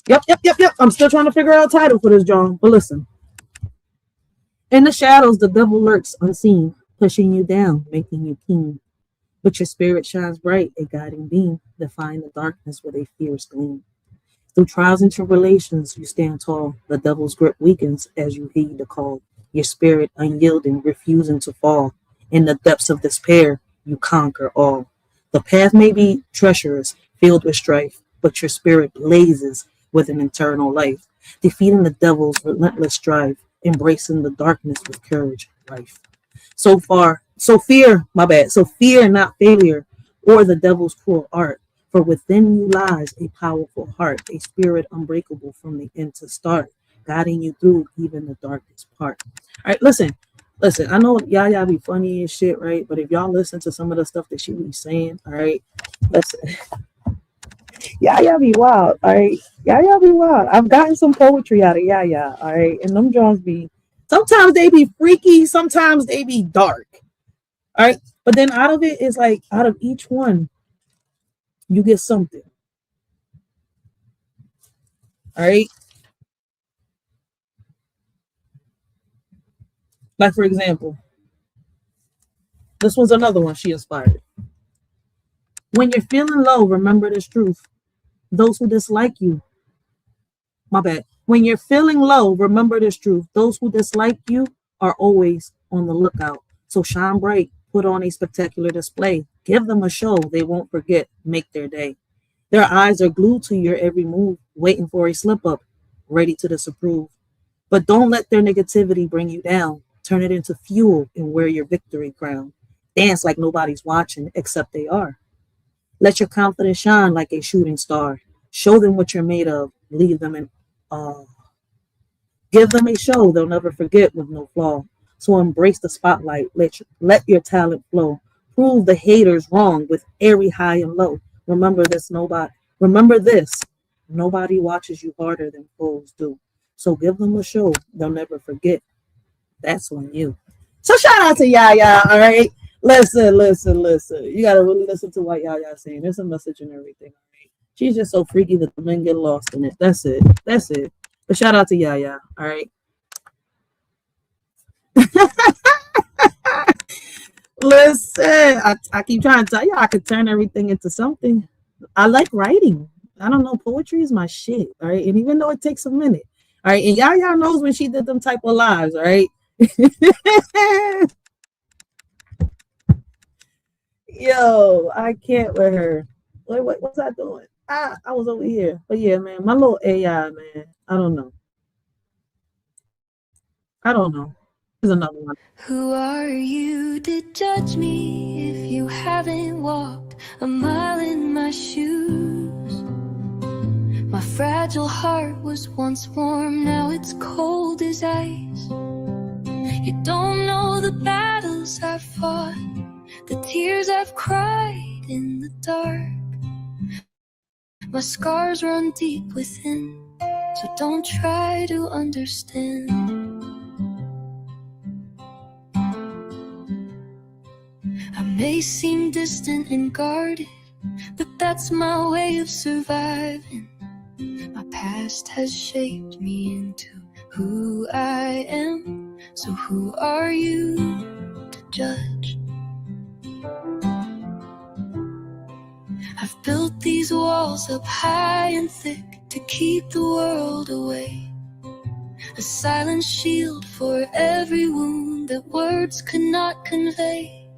Yep. I'm still trying to figure out a title for this, John. But listen. In the shadows, the devil lurks unseen, pushing you down, making you keen. But your spirit shines bright, a guiding beam, defying the darkness with a fierce gleam. Through trials and tribulations, you stand tall. The devil's grip weakens as you heed the call. Your spirit unyielding, refusing to fall. In the depths of despair, you conquer all. The path may be treacherous, filled with strife, but your spirit blazes with an eternal life, defeating the devil's relentless strife, embracing the darkness with courage, life. So fear not failure or the devil's cruel art, for within you lies a powerful heart, a spirit unbreakable from the end to start, guiding you through even the darkest part. All right, listen. I know Yaya be funny and shit, right? But if y'all listen to some of the stuff that she be saying, all right, listen. Yaya be wild, all right? Yaya be wild. I've gotten some poetry out of Yaya, all right? And them Jones sometimes they be freaky, sometimes they be dark, all right? But then out of it is like, out of each one, you get something, all right? Like, for example, this one's another one she inspired. When you're feeling low, remember this truth. Those who dislike you, my bad. When you're feeling low, remember this truth. Those who dislike you are always on the lookout. So shine bright, put on a spectacular display. Give them a show they won't forget, make their day. Their eyes are glued to your every move, waiting for a slip up, ready to disapprove. But don't let their negativity bring you down. Turn it into fuel and wear your victory crown. Dance like nobody's watching except they are. Let your confidence shine like a shooting star. Show them what you're made of. Leave them in awe. Give them a show they'll never forget with no flaw. So embrace the spotlight. Let your talent flow. Prove the haters wrong with every high and low. Remember this, nobody watches you harder than foes do. So give them a show they'll never forget. That's on you. So shout out to Yaya, all right? Listen. You gotta really listen to what Yaya's saying. There's a message and everything, all right? She's just so freaky that the men get lost in it. That's it. But shout out to Yaya, all right? Listen, I keep trying to tell you I could turn everything into something. I like writing. I don't know, poetry is my shit, all right? And even though it takes a minute, all right? And Yaya knows when she did them type of lives, all right? Yo, I can't with her. What's I doing? I was over here. But yeah, man, my little AI, man. I don't know. There's another one. Who are you to judge me if you haven't walked a mile in my shoes? My fragile heart was once warm, now it's cold as ice. You don't know the battles I've fought, the tears I've cried in the dark. My scars run deep within, so don't try to understand. I may seem distant and guarded, but that's my way of surviving. My past has shaped me into who I am, so who are you to judge? I've built these walls up high and thick to keep the world away, a silent shield for every wound that words could not convey.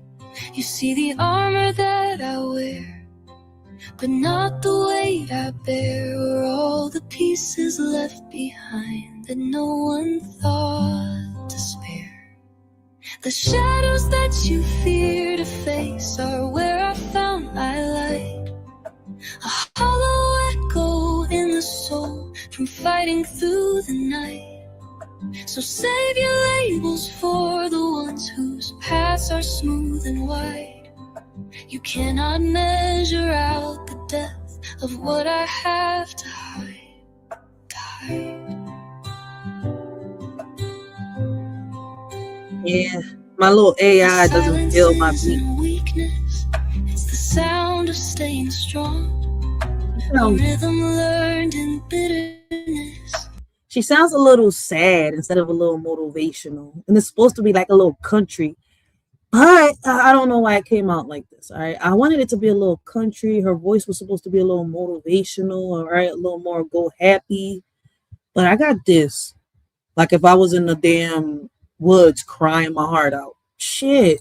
You see the armor that I wear, but not the weight I bear, or all the pieces left behind that no one thought to spare. The shadows that you fear to face are where I found my light. A hollow echo in the soul from fighting through the night. So save your labels for the ones whose paths are smooth and wide. You cannot measure out the depth of what I have to hide. Yeah, my little AI doesn't feel my beat. Weakness. It's the sound of staying strong. A rhythm learned in bitterness. She sounds a little sad instead of a little motivational. And it's supposed to be like a little country. But I don't know why it came out like this. All right. I wanted it to be a little country. Her voice was supposed to be a little motivational. All right. A little more go happy. But I got this. Like if I was in the damn woods crying my heart out. Shit.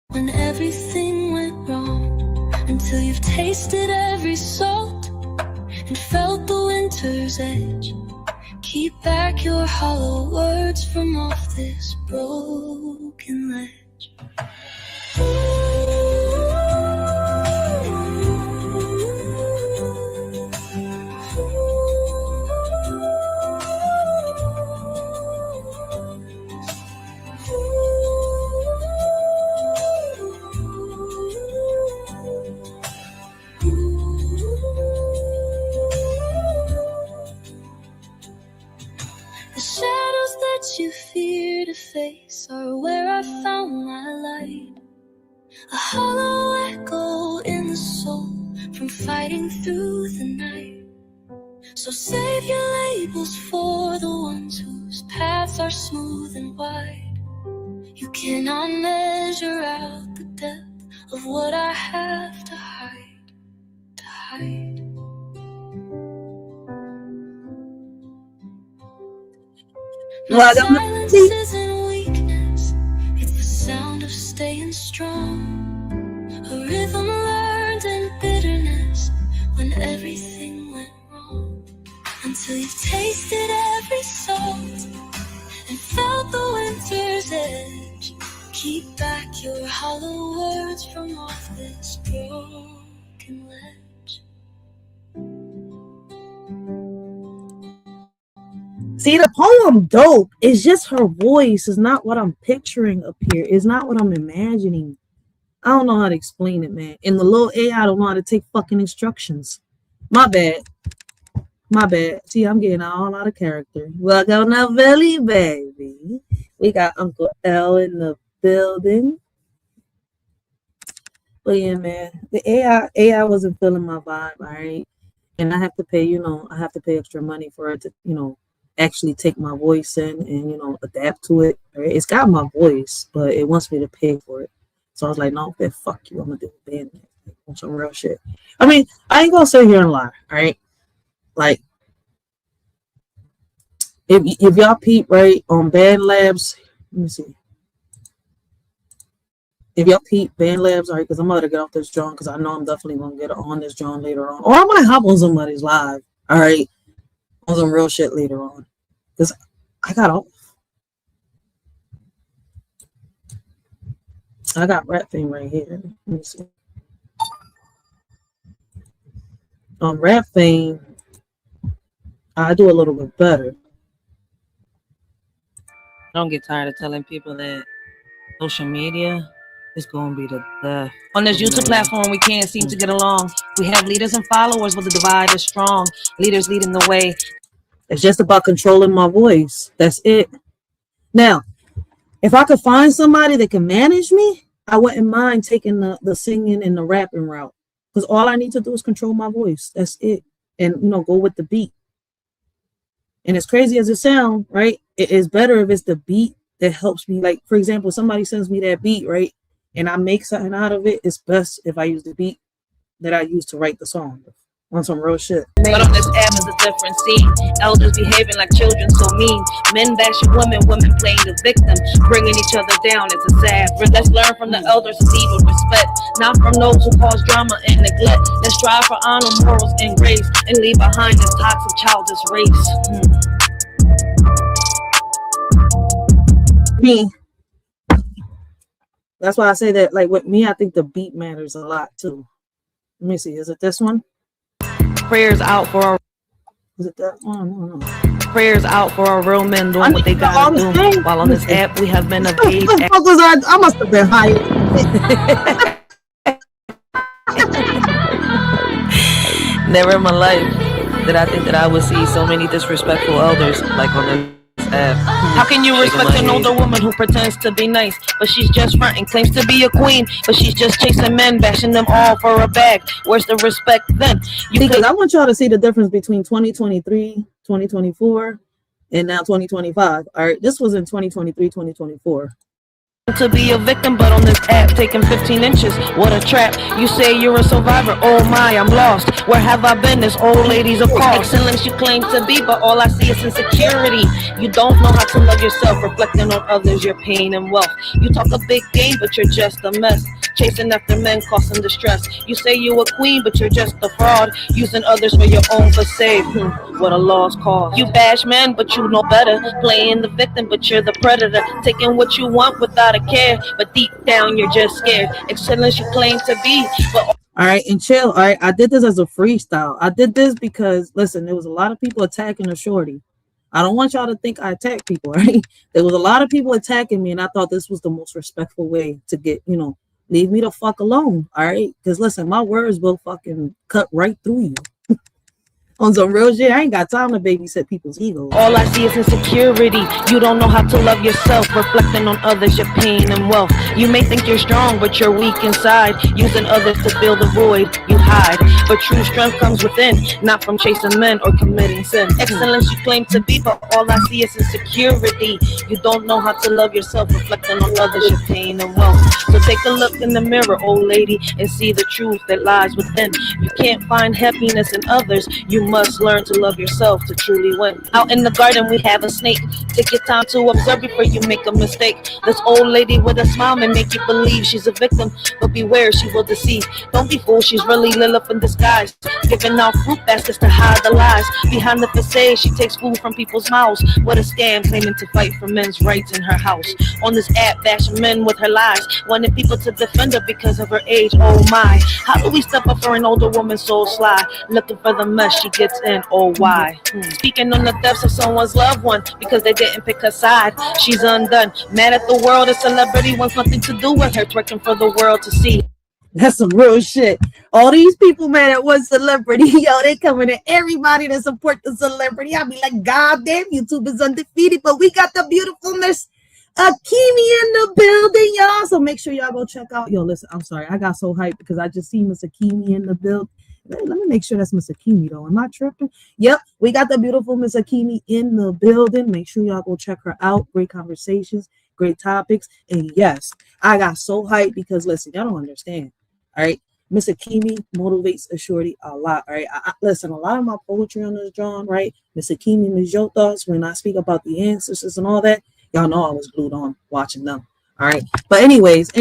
When everything went wrong, until you've tasted every salt and felt the winter's edge. Keep back your hollow words from off this broken ledge. The shadows that you fear to face are where I found my light. A hollow echo in the soul from fighting through the night. So save your labels for the ones whose paths are smooth and wide. You cannot measure out the depth of what I have to hide, to hide. No silence isn't weakness, it's the sound of staying strong. A rhythm learned in bitterness when everything went wrong. Until you've tasted every salt and felt the winter's edge. Keep back your hollow words from off this broken ledge. See, the poem dope. It's just her voice is not what I'm picturing up here. It's not what I'm imagining. I don't know how to explain it, man. And the little AI don't know how to take fucking instructions. My bad. My bad. See, I'm getting all out of character. Welcome to Philly, baby. We got Uncle L in the building. But yeah, man, the AI wasn't feeling my vibe, all right? And I have to pay, I have to pay extra money for it to, actually take my voice in and adapt to it. Right? It's got my voice, but it wants me to pay for it. So I was like, no, man, fuck you. I'm gonna do a band on some real shit. I mean, I ain't gonna sit here and lie, all right? Like, if y'all peep right on Band Labs, let me see. If y'all peep Band Labs, all right, because I'm about to get off this joint because I know I'm definitely gonna get on this joint later on, or I might hop on somebody's live, all right, on some real shit later on, because I got off. I got Rap Fame right here. Let me see. On Rap Fame, I do a little bit better. Don't get tired of telling people that social media is going to be the death. On this YouTube platform, we can't seem to get along. We have leaders and followers, but the divide is strong. Leaders leading the way. It's just about controlling my voice. That's it. Now, if I could find somebody that can manage me, I wouldn't mind taking the singing and the rapping route. Because all I need to do is control my voice. That's it. And, go with the beat. And as crazy as it sounds, right, it is better if it's the beat that helps me. Like, for example, somebody sends me that beat, right, and I make something out of it. It's best if I use the beat that I use to write the song on some real shit. But on this app is a different scene. Elders behaving like children, so mean. Men bashing women, women playing the victim, bringing each other down. It's a sad. Let's learn from the elders to lead with respect, not from those who cause drama and neglect. Let's strive for honor, morals, and grace, and leave behind this toxic childish race. Me, That's why I say that, like, with me, I think the beat matters a lot too. Let me see. Is it this one? Prayers out for a Is it that one? I don't know. prayers out for our real men doing what they gotta do. While on this app, we have been of age. I must have been hired. Never in my life did I think that I would see so many disrespectful elders like on this app. How can you respect an older woman who pretends to be nice, but she's just fronting, claims to be a queen, but she's just chasing men, bashing them all for a bag? Where's the respect then? Because I want y'all to see the difference between 2023, 2024, and now 2025. All right, this was in 2023, 2024. To be a victim, but on this app taking 15 inches. What a trap. You say you're a survivor. Oh my, I'm lost. Where have I been? This old lady's a call. Excellence you claim to be, but all I see is insecurity. You don't know how to love yourself, reflecting on others, your pain and wealth. You talk a big game, but you're just a mess. Chasing after men, causing distress. You say you a queen, but you're just a fraud. Using others for your own facade. What a lost cause. You bash men, but you know better. Playing the victim, but you're the predator. Taking what you want without a care, but deep down you're just scared. Excellence you claim to be, but all right, and chill. All right, I did this as a freestyle. I did this because, listen, there was a lot of people attacking a shorty. I don't want y'all to think I attack people, right? There was a lot of people attacking me, and I thought this was the most respectful way to get, leave me the fuck alone, all right? Because, listen, my words will fucking cut right through you. On some real shit, I ain't got time to babysit people's egos. all I see is insecurity. You don't know how to love yourself, reflecting on others, your pain and wealth. You may think you're strong, but you're weak inside, using others to fill the void you hide. But true strength comes within, not from chasing men or committing sin. Excellence you claim to be, but all I see is insecurity. You don't know how to love yourself, reflecting on others, your pain and wealth. So take a look in the mirror, old lady, and see the truth that lies within. You can't find happiness in others. You must learn to love yourself to truly win. Out in the garden we have a snake. Take your time to observe before you make a mistake. This old lady with a smile may make you believe she's a victim, but beware, she will deceive. Don't be fooled, she's really Lilith in disguise, giving out fruit baskets to hide the lies. Behind the facade she takes food from people's mouths. What a scam, claiming to fight for men's rights in her house. On this app bashing men with her lies, wanting people to defend her because of her age. Oh my, how do we step up for an older woman so sly, looking for the mess she gets in? Oh why? Speaking on the deaths of someone's loved one because they didn't pick her side. She's undone, mad at the world. A celebrity wants nothing to do with her, twerking for the world to see. That's some real shit. All these people mad at one celebrity. Yo, they coming at everybody to support the celebrity. I be like, God damn, YouTube is undefeated, but we got the beautiful Miss Akimi in the building, y'all. So make sure y'all go check out. Yo, listen, I'm sorry. I got so hyped because I just seen Miss Akimi in the building. Let me make sure that's Miss Akimi, though. Am I tripping? Yep, we got the beautiful Miss Akimi in the building. Make sure y'all go check her out. Great conversations, great topics. And yes, I got so hyped because, listen, y'all don't understand. All right, Miss Akimi motivates a shorty a lot. All right, listen, a lot of my poetry on this drawing, right? Miss Akimi, Miss Your Thoughts, when I speak about the ancestors and all that, y'all know I was glued on watching them. All right, but anyways,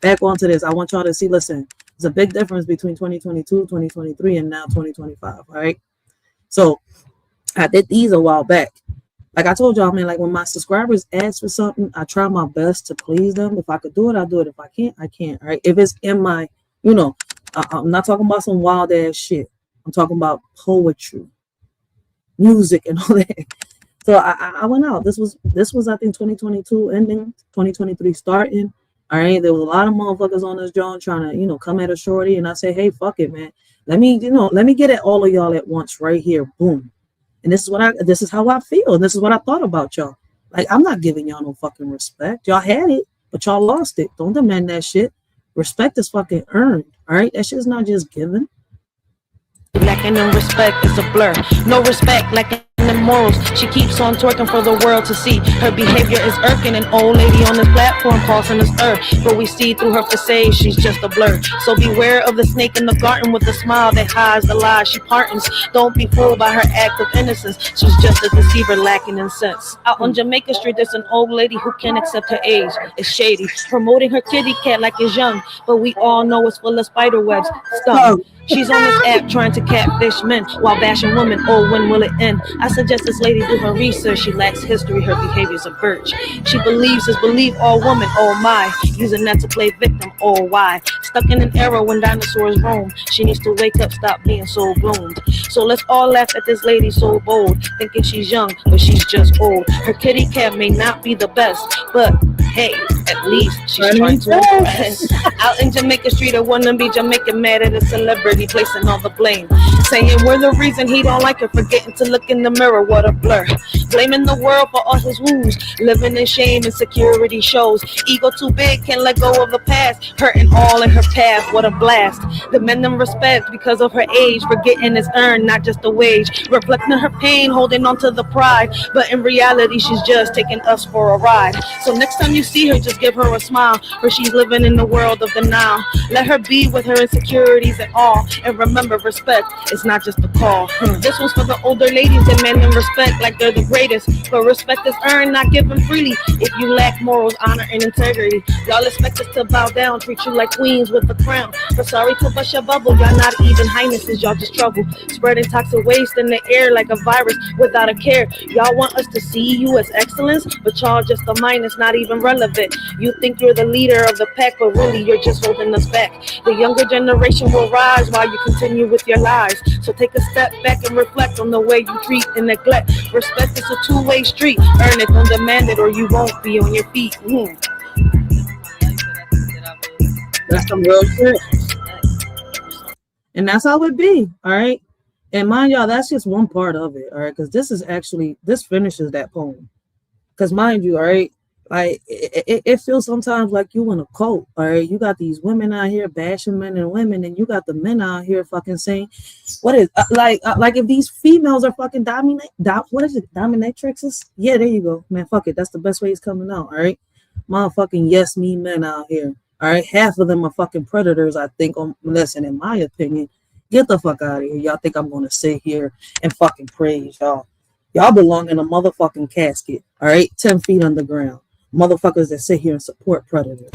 back onto this. I want y'all to see, listen, there's a big difference between 2022, 2023, and now 2025. All right, so I did these a while back. Like I told y'all, man, like when my subscribers ask for something, I try my best to please them. If I could do it, I'll do it. If I can't, I can't. All right. If it's in my, I'm not talking about some wild ass shit. I'm talking about poetry, music, and all that. So I went out. This was I think 2022 ending, 2023 starting. All right. There was a lot of motherfuckers on this joint trying to, come at a shorty, and I say, hey, fuck it, man. Let me get at all of y'all at once right here. Boom. And this is how I feel. And this is what I thought about y'all. Like, I'm not giving y'all no fucking respect. Y'all had it, but y'all lost it. Don't demand that shit. Respect is fucking earned. All right. That shit's not just given. Lacking in respect is a blur. No respect, lacking in morals. She keeps on twerking for the world to see. Her behavior is irking. An old lady on this platform causing us but we see through her facade she's just a blur. So beware of the snake in the garden with a smile that hides the lies she pardons. Don't be fooled by her act of innocence. She's just a deceiver lacking in sense. Out on Jamaica Street there's an old lady who can't accept her age. It's shady, promoting her kitty cat like it's young, but we all know it's full of spider webs. Stung. She's on this app trying to catfish men while bashing women. Oh, when will it end? I suggest this lady do her research. She lacks history, her behavior's a birch. She believes is believe all women, oh my. Using that to play victim, oh why. Stuck in an era when dinosaurs roam. She needs to wake up, stop being so bloomed. So let's all laugh at this lady so bold, thinking she's young, but she's just old. Her kitty cat may not be the best, but hey, at least she's trying to impress. Out in Jamaica Street, a wannabe Jamaican mad at a celebrity, placing all the blame, saying we're the reason he don't like her, forgetting to look in the mirror, what a blur. Blaming the world for all his wounds, living in shame, insecurity shows. Ego too big, can't let go of the past, hurting all in her path, what a blast. Demanding respect because of her age, forgetting it's earned, not just a wage. Reflecting her pain, holding on to the pride, but in reality, she's just taking us for a ride. So next time you see her, just give her a smile, for she's living in the world of denial. Let her be with her insecurities and all, and remember, respect is not just a call. This one's for the older ladies demanding respect like they're the greatest, but respect is earned, not given freely. If you lack morals, honor, and integrity, y'all expect us to bow down, treat you like queens with the crown. But sorry to bust your bubble, y'all not even highnesses, y'all just trouble, spreading toxic waste in the air like a virus without a care. Y'all want us to see you as excellence, but y'all just a minus, not even relevant. You think you're the leader of the pack, but really you're just holding us back. The younger generation will rise while you continue with your lies. So take a step back and reflect on the way you treat and neglect. Respect is a two-way street. Earn it, don't demand it, or you won't be on your feet. That's some real shit. And that's how it be, all right? And mind y'all, that's just one part of it, all right? Because this finishes that poem. Because mind you, all right, like it feels sometimes like you in a cult, all right? You got these women out here bashing men and women, and you got the men out here fucking saying, what is like if these females are fucking dominatrixes? Yeah, there you go, man. Fuck it, that's the best way it's coming out, all right? Motherfucking yes me men out here, all right? Half of them are fucking predators, I think. Listen, in my opinion, get the fuck out of here. Y'all think I'm gonna sit here and fucking praise y'all? Y'all belong in a motherfucking casket, all right? 10 feet underground. Motherfuckers that sit here and support predators.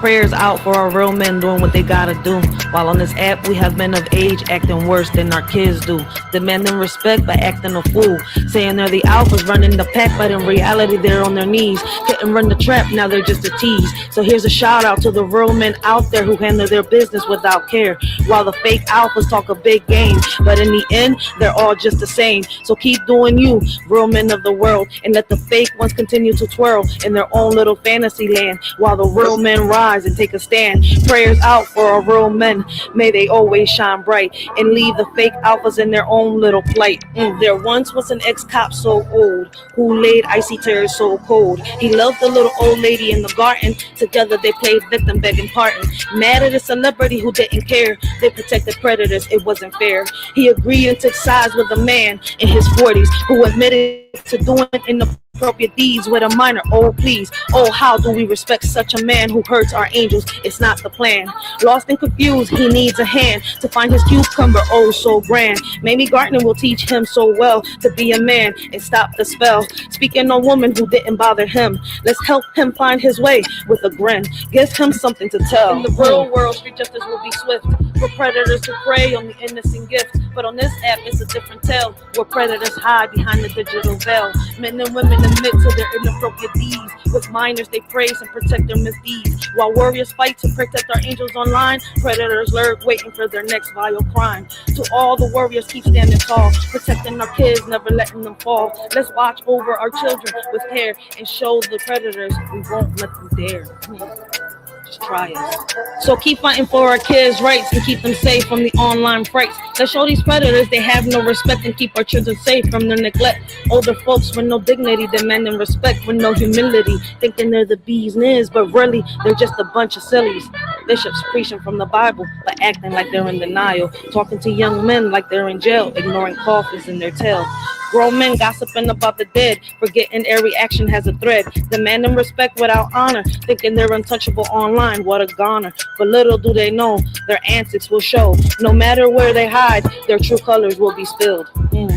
Prayers out for our real men doing what they gotta do. While on this app, we have men of age acting worse than our kids do. Demanding respect by acting a fool. Saying they're the alphas running the pack, but in reality, they're on their knees. Couldn't run the trap, now they're just a tease. So here's a shout out to the real men out there who handle their business without care. While the fake alphas talk a big game, but in the end, they're all just the same. So keep doing you, real men of the world, and let the fake ones continue to twirl in their own little fantasy land, while the real men rise and take a stand. Prayers out for our real men, may they always shine bright and leave the fake alphas in their own little plight. There once was an ex-cop so old who laid icy tears so cold. He loved the little old lady in the garden. Together they played victim begging pardon. Mad at a celebrity who didn't care. They protected predators, it wasn't fair. He agreed and took sides with a man in his 40s who admitted to doing inappropriate deeds with a minor. Oh please, oh how do we respect such a man who hurts our angels? It's not the plan. Lost and confused, he needs a hand to find his cucumber, oh so grand. Maybe gardening will teach him so well to be a man and stop the spell. Speaking on woman who didn't bother him, let's help him find his way with a grin. Give him something to tell. In the real world, street justice will be swift for predators to prey on the innocent gift. But on this app, it's a different tale, where predators hide behind the digital veil. Men and women admit to their inappropriate deeds. With minors, they praise and protect their misdeeds. While warriors fight to protect our angels online, predators lurk, waiting for their next vile crime. To all the warriors, keep standing tall, protecting our kids, never letting them fall. Let's watch over our children with care and show the predators we won't let them dare. Just try it. So keep fighting for our kids' rights and keep them safe from the online frights. Let's show these predators they have no respect and keep our children safe from their neglect. Older folks with no dignity demanding respect with no humility, thinking they're the bee's knees, but really they're just a bunch of sillies. Bishops preaching from the Bible but acting like they're in denial, talking to young men like they're in jail, ignoring coffins in their tail. Grown men gossiping about the dead, forgetting every action has a thread. Demanding respect without honor, thinking they're untouchable online. What a goner. But little do they know, their antics will show. No matter where they hide, their true colors will be spilled.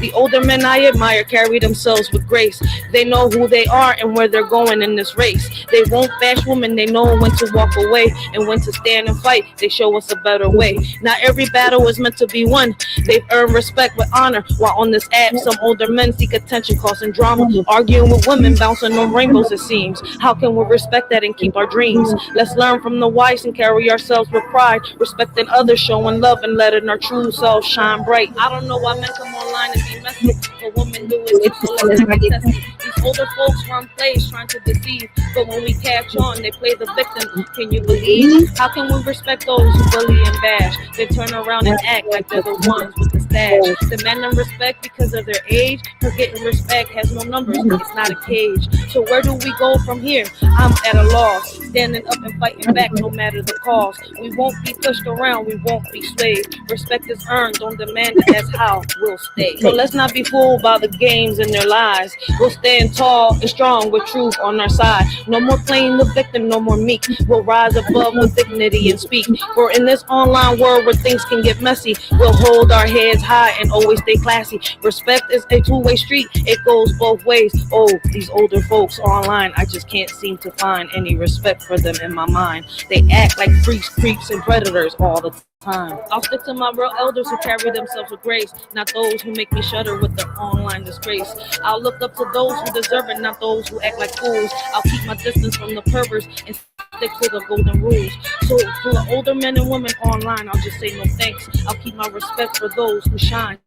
The older men I admire carry themselves with grace. They know who they are and where they're going in this race. They won't bash women, they know when to walk away and when to stand and fight. They show us a better way. Not every battle is meant to be won. They've earned respect with honor. While on this app, some older men seek attention, causing drama, arguing with women, bouncing on rainbows, it seems. How can we respect that and keep our dreams? Let's learn from the wise and carry ourselves with pride, respecting others, showing love and letting our true selves shine bright. I don't know why men come online and be messy, but women do it too, so let's not get testy. These older folks run plays trying to deceive, but when we catch on, they play the victim. Can you believe? How can we respect those who bully and bash? They turn around and act like they're the ones with the stash. Demanding respect because of their age, forgetting respect has no numbers, it's not a cage. So where do we go from here? I'm at a loss, standing up and fighting back no matter the cost. We won't be pushed around, we won't be swayed. Respect is earned, don't demand it, that's how we'll stay. So let's not be fooled by the games and their lies. We'll stand tall and strong with truth on our side. No more playing the victim, no more meek. We'll rise above with dignity and speak. For in this online world where things can get messy, we'll hold our heads high and always stay classy. Respect is a two-way street, it goes both ways. Oh, these older folks online, I just can't seem to find any respect for them in my mind. They act like freaks, creeps, and predators all the time. I'll stick to my real elders who carry themselves with grace, not those who make me shudder with their online disgrace. I'll look up to those who deserve it, not those who act like fools. I'll keep my distance from the perverts and stick to the golden rules. So to the older men and women online, I'll just say no thanks. I'll keep my respect for those who shine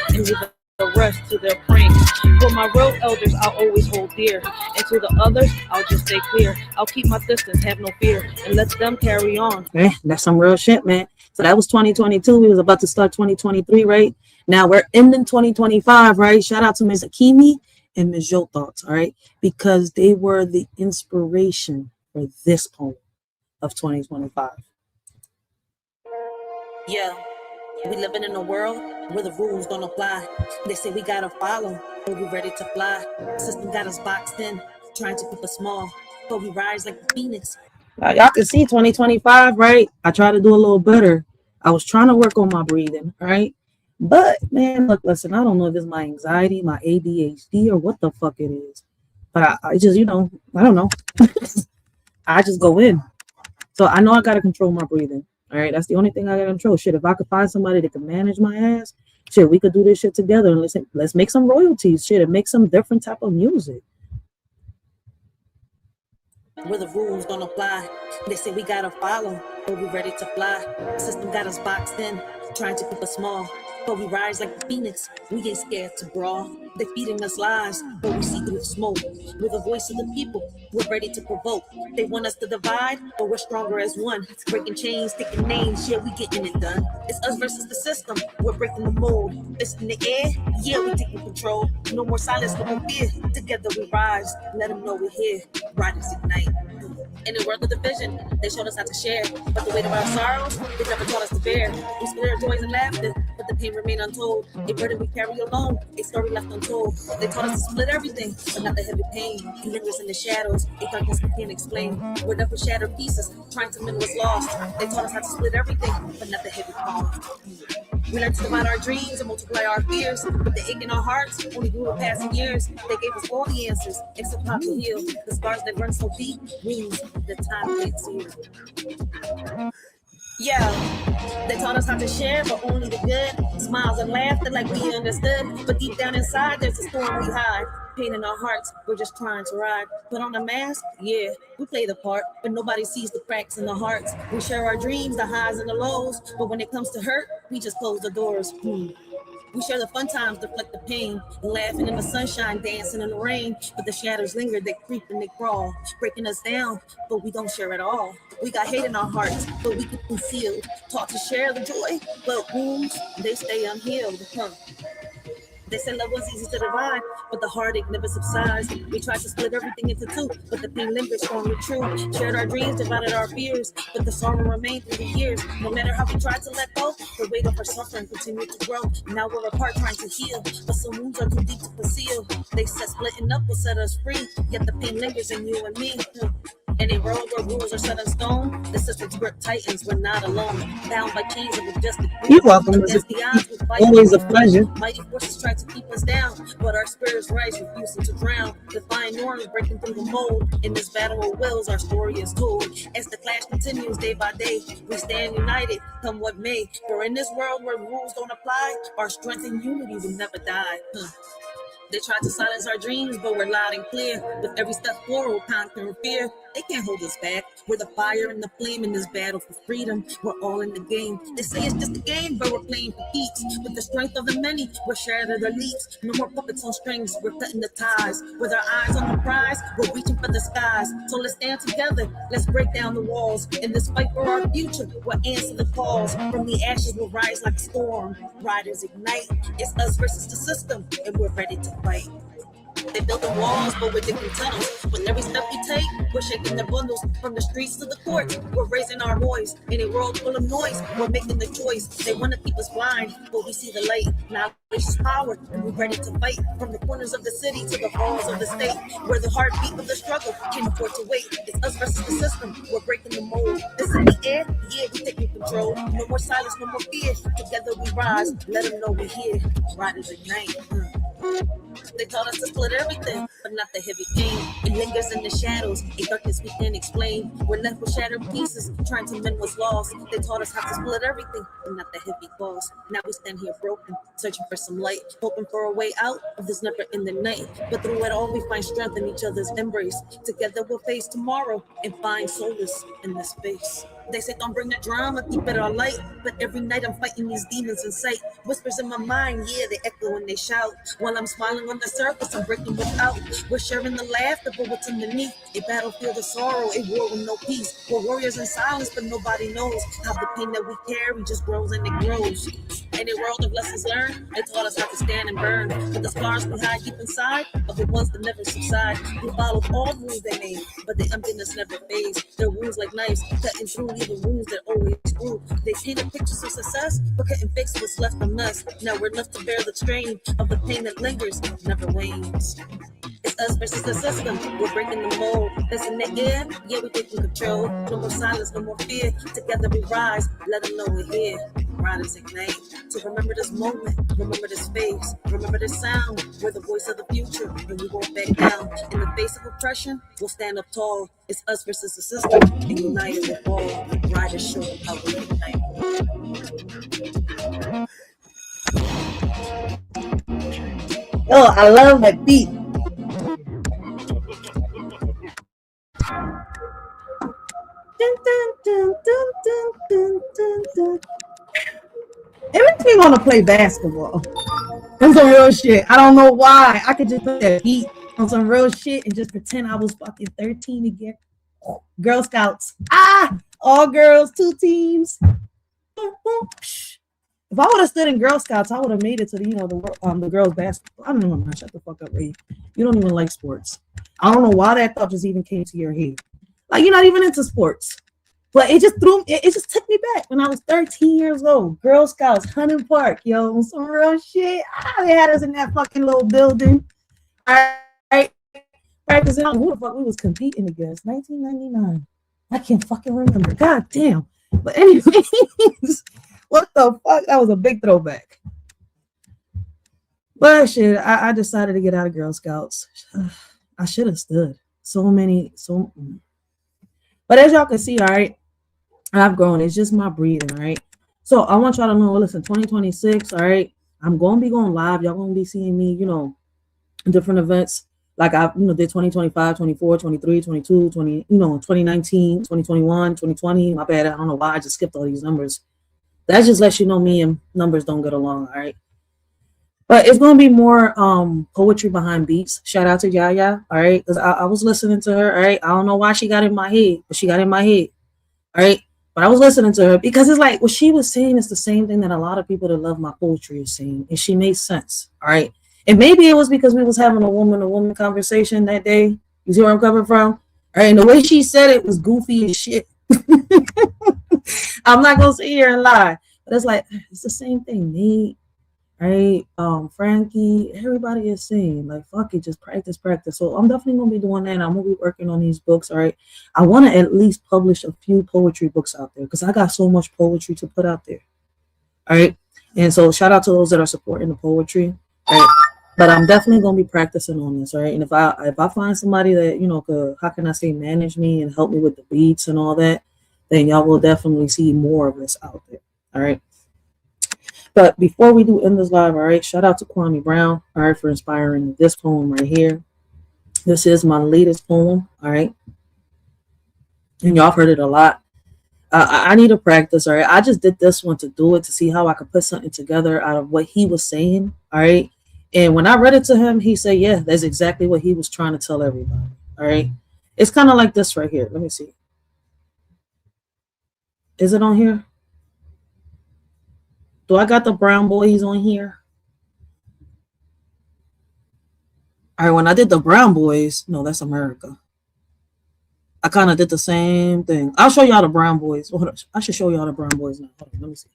and leave the rest to their pranks. For my real elders, I'll always hold dear, and to the others, I'll just stay clear. I'll keep my distance, have no fear, and let them carry on. Man, that's some real shit, man. So that was 2022. We was about to start 2023, right? Now we're ending 2025, right? Shout out to Ms. Akimi and Ms. Jo Thoughts, all right? Because they were the inspiration for this poem of 2025. Yeah, we living in a world where the rules don't apply. They say we gotta follow, but we ready to fly. System got us boxed in, trying to keep us small, but we rise like the phoenix. Y'all can see 2025, right? I try to do a little better. I was trying to work on my breathing, right? But man, look, listen, I don't know if it's my anxiety, my ADHD, or what the fuck it is. But I just, I don't know. I just go in. So I know I gotta control my breathing. All right, that's the only thing I gotta control. Shit, if I could find somebody that can manage my ass, shit, we could do this shit together and let's make some royalties, shit, and make some different type of music. Where the rules don't apply. They say we gotta follow, but we ready to fly. System got us boxed in, trying to keep us small, but we rise like the phoenix. We ain't scared to brawl. They feeding us lies, but we see through the smoke. We're the voice of the people, we're ready to provoke. They want us to divide, but we're stronger as one. Breaking chains, taking names, yeah, we getting it done. It's us versus the system, we're breaking the mold. Fist in the air, yeah, we taking control. No more silence, no more fear. Together we rise, let them know we're here. Riders ignite. In the world of division, they showed us how to share, but the weight of our sorrows, they never taught us to bear. We split our joys and laughter, but the pain remained untold. A burden we carry alone, a story left untold. They taught us to split everything, but not the heavy pain. It lingers in the shadows, a darkness we can't explain. We're left with shattered pieces, trying to mend what's lost. They taught us how to split everything, but not the heavy cost. We learned to divide our dreams and multiply our fears, but the ache in our hearts only grew with passing years. They gave us all the answers, except how to heal. The scars that run so deep means the time can't see. Yeah, they taught us how to share, but only the good. Smiles and laughter like we understood, but deep down inside there's a storm we hide. Pain in our hearts, we're just trying to ride. Put on a mask, yeah, we play the part, but nobody sees the cracks in the hearts. We share our dreams, the highs and the lows, but when it comes to hurt, we just close the doors. We share the fun times, deflect the pain, laughing in the sunshine, dancing in the rain. But the shadows linger, they creep and they crawl, breaking us down, but we don't share at all. We got hate in our hearts, but we keep concealed. Taught to share the joy, but wounds, they stay unhealed. They said love was easy to divide, but the heartache never subsides. We tried to split everything into two, but the pain lingers strong and true. Shared our dreams, divided our fears, but the sorrow remained through the years. No matter how we tried to let go, the weight of our suffering continued to grow. Now we're apart trying to heal, but some wounds are too deep to conceal. They said splitting up will set us free, yet the pain lingers in you and me. In a world where rules are set in stone, the system's grip tightens, we're not alone. Bound by chains of injustice. You're welcome. It's always a pleasure. Mighty forces try to keep us down, but our spirits rise, refusing to drown. Defying norms, breaking through the mold. In this battle of wills, our story is told. As the clash continues day by day, we stand united, come what may. For in this world where rules don't apply, our strength and unity will never die. They try to silence our dreams, but we're loud and clear. With every step forward, conquering fear. They can't hold us back. We're the fire and the flame in this battle for freedom. We're all in the game. They say it's just a game, but we're playing for keeps. With the strength of the many, we're shattered the leaps. No more puppets on strings, we're cutting the ties. With our eyes on the prize, we're reaching for the skies. So let's stand together, let's break down the walls. In this fight for our future, we'll answer the calls. From the ashes, we'll rise like a storm. Riders ignite, it's us versus the system, and we're ready to fight. They building walls, but we're digging tunnels. With every step we take, we're shaking the bundles. From the streets to the courts, we're raising our voice. In a world full of noise, we're making the choice. They want to keep us blind, but we see the light. Knowledge is power, and we're ready to fight. From the corners of the city to the halls of the state, where the heartbeat of the struggle can't afford to wait. It's us versus the system, we're breaking the mold. This in the air, yeah, we're taking control. No more silence, no more fear. Together we rise, let them know we're here. Riders ignite. They taught us to split everything, but not the heavy pain. It lingers in the shadows, a darkness we can't explain. We're left with shattered pieces, trying to mend what's lost. They taught us how to split everything, but not the heavy cost. Now we stand here broken, searching for some light, hoping for a way out of this never-ending night. But through it all, we find strength in each other's embrace. Together we'll face tomorrow and find solace in this space. They say don't bring the drama, keep it all light. But every night I'm fighting these demons in sight. Whispers in my mind, yeah, they echo when they shout. While I'm smiling on the surface, I'm breaking without. We're sharing the laughter, but what's underneath? A battlefield of sorrow, a war with no peace. We're warriors in silence, but nobody knows how the pain that we carry just grows and it grows. In a world of lessons learned, they taught us how to stand and burn. But the scars we hide deep inside are the ones that never subside. We followed all the rules they made, but the emptiness never fades. Their wounds like knives, cutting through even wounds that always grew. They painted pictures of success, but couldn't fix what's left from us. Now we're left to bear the strain of the pain that lingers, never wanes. It's us versus the system, we're breaking the mold. That's in the air, yeah, we're taking control. No more silence, no more fear. Together we rise, let them know we're here. Riders ignite. To remember this moment, remember this face, remember this sound. We're the voice of the future, and we won't back down. In the face of oppression, we'll stand up tall. It's us versus the system, and united we'll fall. Riders show how we ignite. Oh, I love that beat. Dun, dun, dun, dun, dun, dun, dun, dun. It makes me want to play basketball. On some real shit. I don't know why. I could just put that beat on some real shit and just pretend I was fucking 13 again. Girl Scouts. All girls, 2 teams. If I would have stood in Girl Scouts, I would have made it to the girls basketball. I don't know. Shut the fuck up, Ray. You don't even like sports. I don't know why that thought just even came to your head. Like, you're not even into sports. But it just took me back when I was 13 years old. Girl Scouts, Hunting Park, yo, some real shit. They had us in that fucking little building. All right. Practicing on who the fuck we was competing against. 1999. I can't fucking remember. God damn. But anyways, what the fuck? That was a big throwback. But shit, I decided to get out of Girl Scouts. I should have stood. But as y'all can see, all right, I've grown. It's just my breathing, all right? So I want y'all to know, listen, 2026, all right, I'm going to be going live. Y'all going to be seeing me, different events. Like I, did 2025, 24, 23, 22, 20, 2019, 2021, 2020. My bad. I don't know why I just skipped all these numbers. That just lets you know me and numbers don't get along, all right? But it's going to be more poetry behind beats. Shout out to Yaya, all right? Because I was listening to her, all right? I don't know why she got in my head, but she got in my head, all right? But I was listening to her because it's like what she was saying is the same thing that a lot of people that love my poetry is saying. And she made sense, all right? And maybe it was because we was having a woman conversation that day. You see where I'm coming from? All right, and the way she said it was goofy as shit. I'm not gonna sit here and lie, but it's like it's the same thing, Nate. Right? Frankie, everybody is saying like, fuck it, just practice. So I'm definitely gonna be doing that. I'm gonna be working on these books. All right, I want to at least publish a few poetry books out there because I got so much poetry to put out there. All right, and so shout out to those that are supporting the poetry. All right, but I'm definitely gonna be practicing on this. All right, and if I find somebody that could, how can I say, manage me and help me with the beats and all that, then y'all will definitely see more of this out there. All right. But before we do end this live, all right, shout out to Kwame Brown, all right, for inspiring this poem right here. This is my latest poem, all right, and y'all heard it a lot. I need to practice, all right. I just did this one to do it to see how I could put something together out of what he was saying, all right. And when I read it to him, he said, "Yeah, that's exactly what he was trying to tell everybody." All right, it's kind of like this right here. Let me see. Is it on here? Do I got the brown boys on here? All right, when I did the brown boys, no, that's America. I kind of did the same thing. I'll show y'all the brown boys. Hold on. I should show y'all the brown boys now. Hold on, let me see.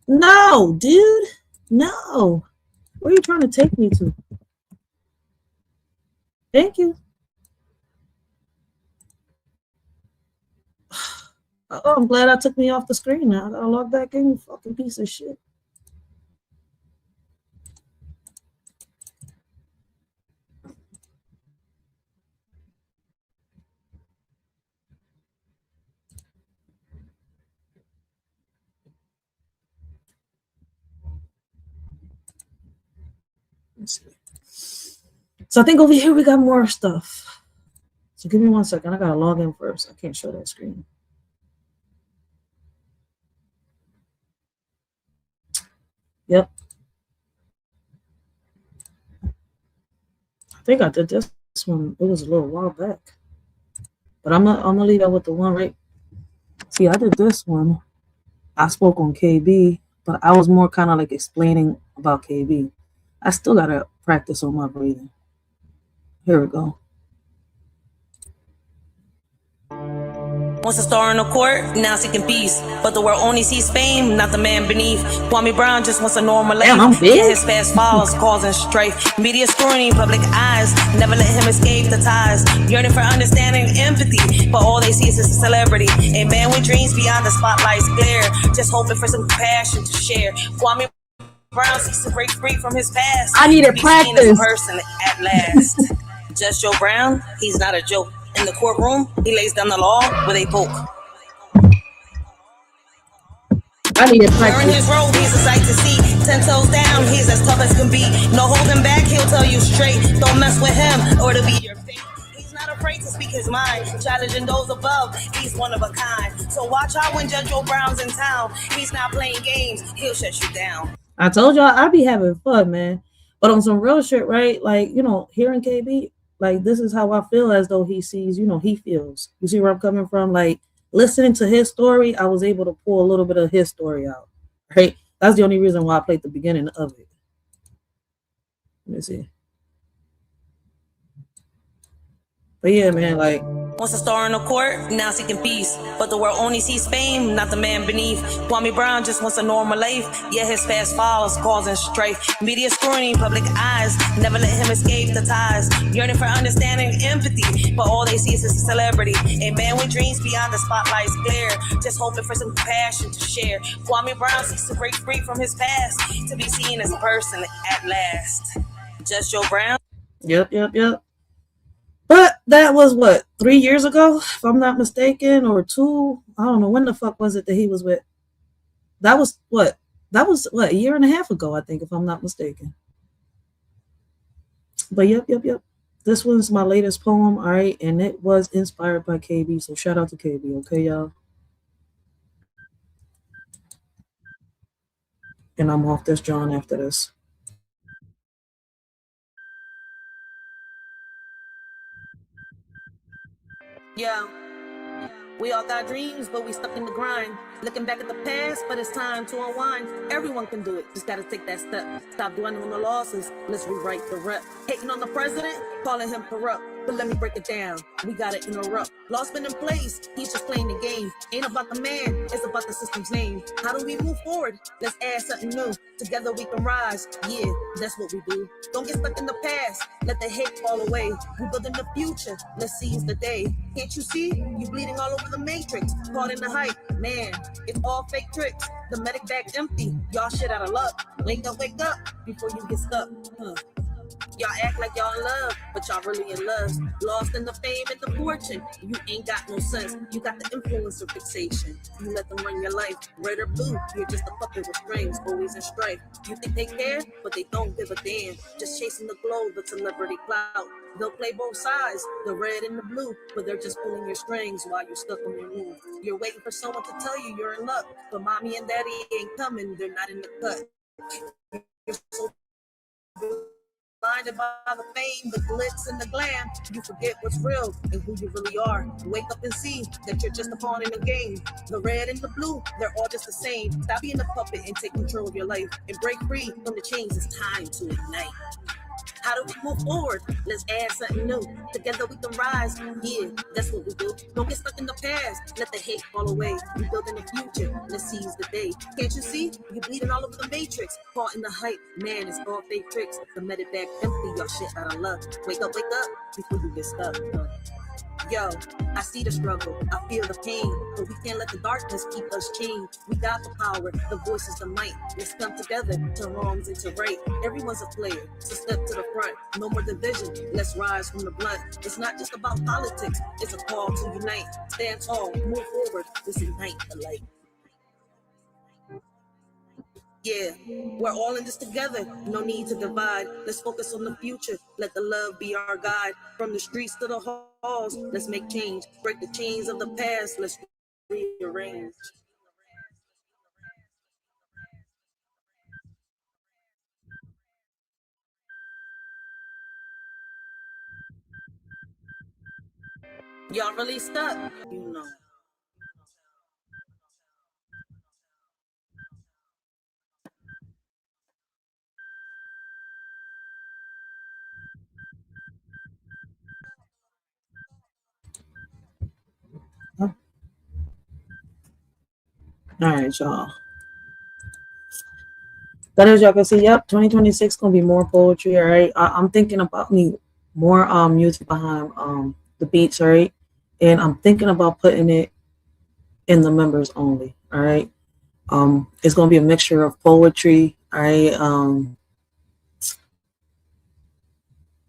No, dude. No. Where are you trying to take me to? Thank you. Oh, I'm glad I took me off the screen now. I gotta log back in, you fucking piece of shit. Let's see. So I think over here we got more stuff. So give me 1 second. I gotta log in first. I can't show that screen. Yep. I think I did this one. It was a little while back. But I'm gonna leave that with the one right. See, I did this one. I spoke on KB, but I was more kind of like explaining about KB. I still gotta practice on my breathing. Here we go. Once a star in the court, now seeking peace. But the world only sees fame, not the man beneath. Kwame Brown just wants a normal life. Damn, I'm big. Yeah, his fast follows, causing strife. Media scrutiny, public eyes, never let him escape the ties. Yearning for understanding and empathy, but all they see is a celebrity. A man with dreams beyond the spotlight's glare, just hoping for some compassion to share. Kwame Brown seeks to break free from his past. I need to practice. Seen as a practice. person at last. Judge Joe Brown, he's not a joke. In the courtroom, he lays down the law with a poke. I need to Wearing practice. his robe, he's a sight to see. 10 toes down, he's as tough as can be. No holding back, he'll tell you straight. Don't mess with him, or it'll be your fate. He's not afraid to speak his mind, challenging those above. He's one of a kind. So watch out when Judge Joe Brown's in town. He's not playing games, he'll shut you down. I told y'all I be having fun, man. But on some real shit, right? Like, hearing KB, like, this is how I feel as though he sees, he feels. You see where I'm coming from? Like, listening to his story, I was able to pull a little bit of his story out, right? That's the only reason why I played the beginning of it. Let me see. But yeah, man, like, once a star in the court, now seeking peace. But the world only sees fame, not the man beneath. Kwame Brown just wants a normal life. Yeah, his fast follows, causing strife. Media scrutiny, public eyes, never let him escape the ties. Yearning for understanding and empathy, but all they see is a celebrity. A man with dreams beyond the spotlight's glare, just hoping for some compassion to share. Kwame Brown seeks to break free from his past, to be seen as a person at last. Judge Joe Brown. Yep. But that was what, 3 years ago, if I'm not mistaken, or 2. I don't know when the fuck was it that he was with. That was what? That was what, a year and a half ago, I think, if I'm not mistaken. But yep. This one's my latest poem, all right, and it was inspired by KB. So shout out to KB, okay, y'all. And I'm off this John after this. Yeah. got dreams, but we stuck in the grind. Looking back at the past, but it's time to unwind. Everyone can do it, just gotta take that step. Stop dwelling on the losses, let's rewrite the rep. Hating on the president, calling him corrupt. But let me break it down, we gotta interrupt. Law's been in place, he's just playing the game. Ain't about the man, it's about the system's name. How do we move forward? Let's add something new. Together we can rise, yeah, that's what we do. Don't get stuck in the past, let the hate fall away. We build in the future, let's seize the day. Can't you see? You bleeding all over the matrix, caught in the hype. Man, it's all fake tricks. The medic bag's empty, y'all shit out of luck. Wake up before you get stuck. Y'all act like y'all in love, but y'all really in love. Lost in the fame and the fortune. You ain't got no sense. You got the influencer fixation. You let them run your life. Red or blue, you're just a puppet with strings, always in strife. You think they care, but they don't give a damn. Just chasing the glow, the celebrity clout. They'll play both sides, the red and the blue, but they're just pulling your strings while you're stuck on your move. You're waiting for someone to tell you you're in luck, but mommy and daddy ain't coming, they're not in the cut. You're so blinded by the fame, the glitz and the glam, you forget what's real and who you really are. Wake up and see that you're just a pawn in the game. The red and the blue, they're all just the same. Stop being a puppet and take control of your life and break free from the chains. It's time to ignite. How do we move forward? Let's add something new. Together we can rise. Yeah, that's what we do. Don't get stuck in the past. Let the hate fall away. We build in the future. Let's seize the day. Can't you see? You bleeding all over the matrix. Caught in the hype. Man, it's all fake tricks. The medic bag empty. Y'all shit out of luck. Wake up before you get stuck. Yo, I see the struggle, I feel the pain, but we can't let the darkness keep us chained. We got the power, the voice is the might. Let's come together, turn wrongs into right. Everyone's a player, so step to the front. No more division, let's rise from the blunt. It's not just about politics, it's a call to unite. Stand tall, move forward, let's ignite the light. Yeah, we're all in this together, no need to divide. Let's focus on the future, let the love be our guide. From the streets to the halls, let's make change. Break the chains of the past, let's rearrange. Y'all really stuck, you know. All right, y'all. But as y'all can see, yep, 2026 gonna be more poetry. All right, I'm thinking about me more music behind the beats. All right, and I'm thinking about putting it in the members only. All right, it's gonna be a mixture of poetry. All right,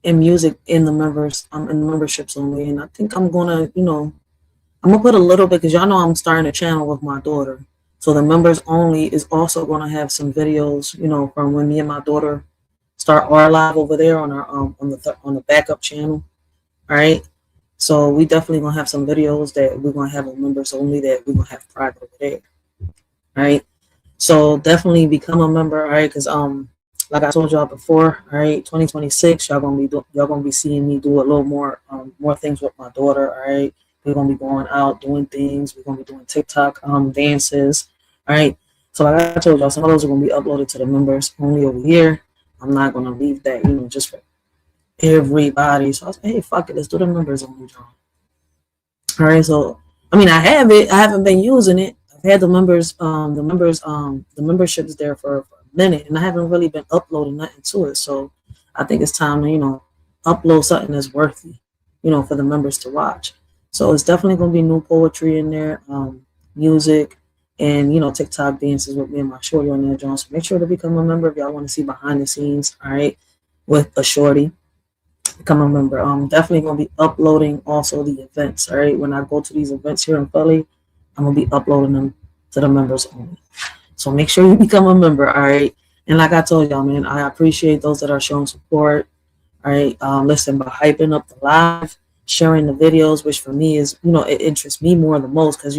and music in the members, in the memberships only. And I think I'm gonna, I'm gonna put a little bit, because y'all know I'm starting a channel with my daughter. So the members only is also gonna have some videos, from when me and my daughter start our live over there on our on the backup channel. All right. So we definitely gonna have some videos that we're gonna have on members only, that we're gonna have private over there. All right. So definitely become a member. All right, because like I told y'all before, all right, 2026, y'all gonna be seeing me do a little more things with my daughter. All right, we're gonna be going out doing things. We're gonna be doing TikTok dances. All right, so like I told y'all, some of those are gonna be uploaded to the members only over here. I'm not gonna leave that, just for everybody. So I was like, hey, fuck it, let's do the members only, John. All right, so I mean, I have it. I haven't been using it. I've had the memberships there for a minute, and I haven't really been uploading nothing to it. So I think it's time to, upload something that's worthy, for the members to watch. So it's definitely gonna be new poetry in there, music, and TikTok dances with me and my shorty on there, John. So make sure to become a member if y'all want to see behind the scenes, all right, with a shorty. Become a member. Definitely gonna be uploading also the events. All right, when I go to these events here in Philly, I'm gonna be uploading them to the members only. So make sure you become a member. All right, and like I told y'all, man, I appreciate those that are showing support. All right, listen, by hyping up the live, sharing the videos, which for me is, it interests me more the most, because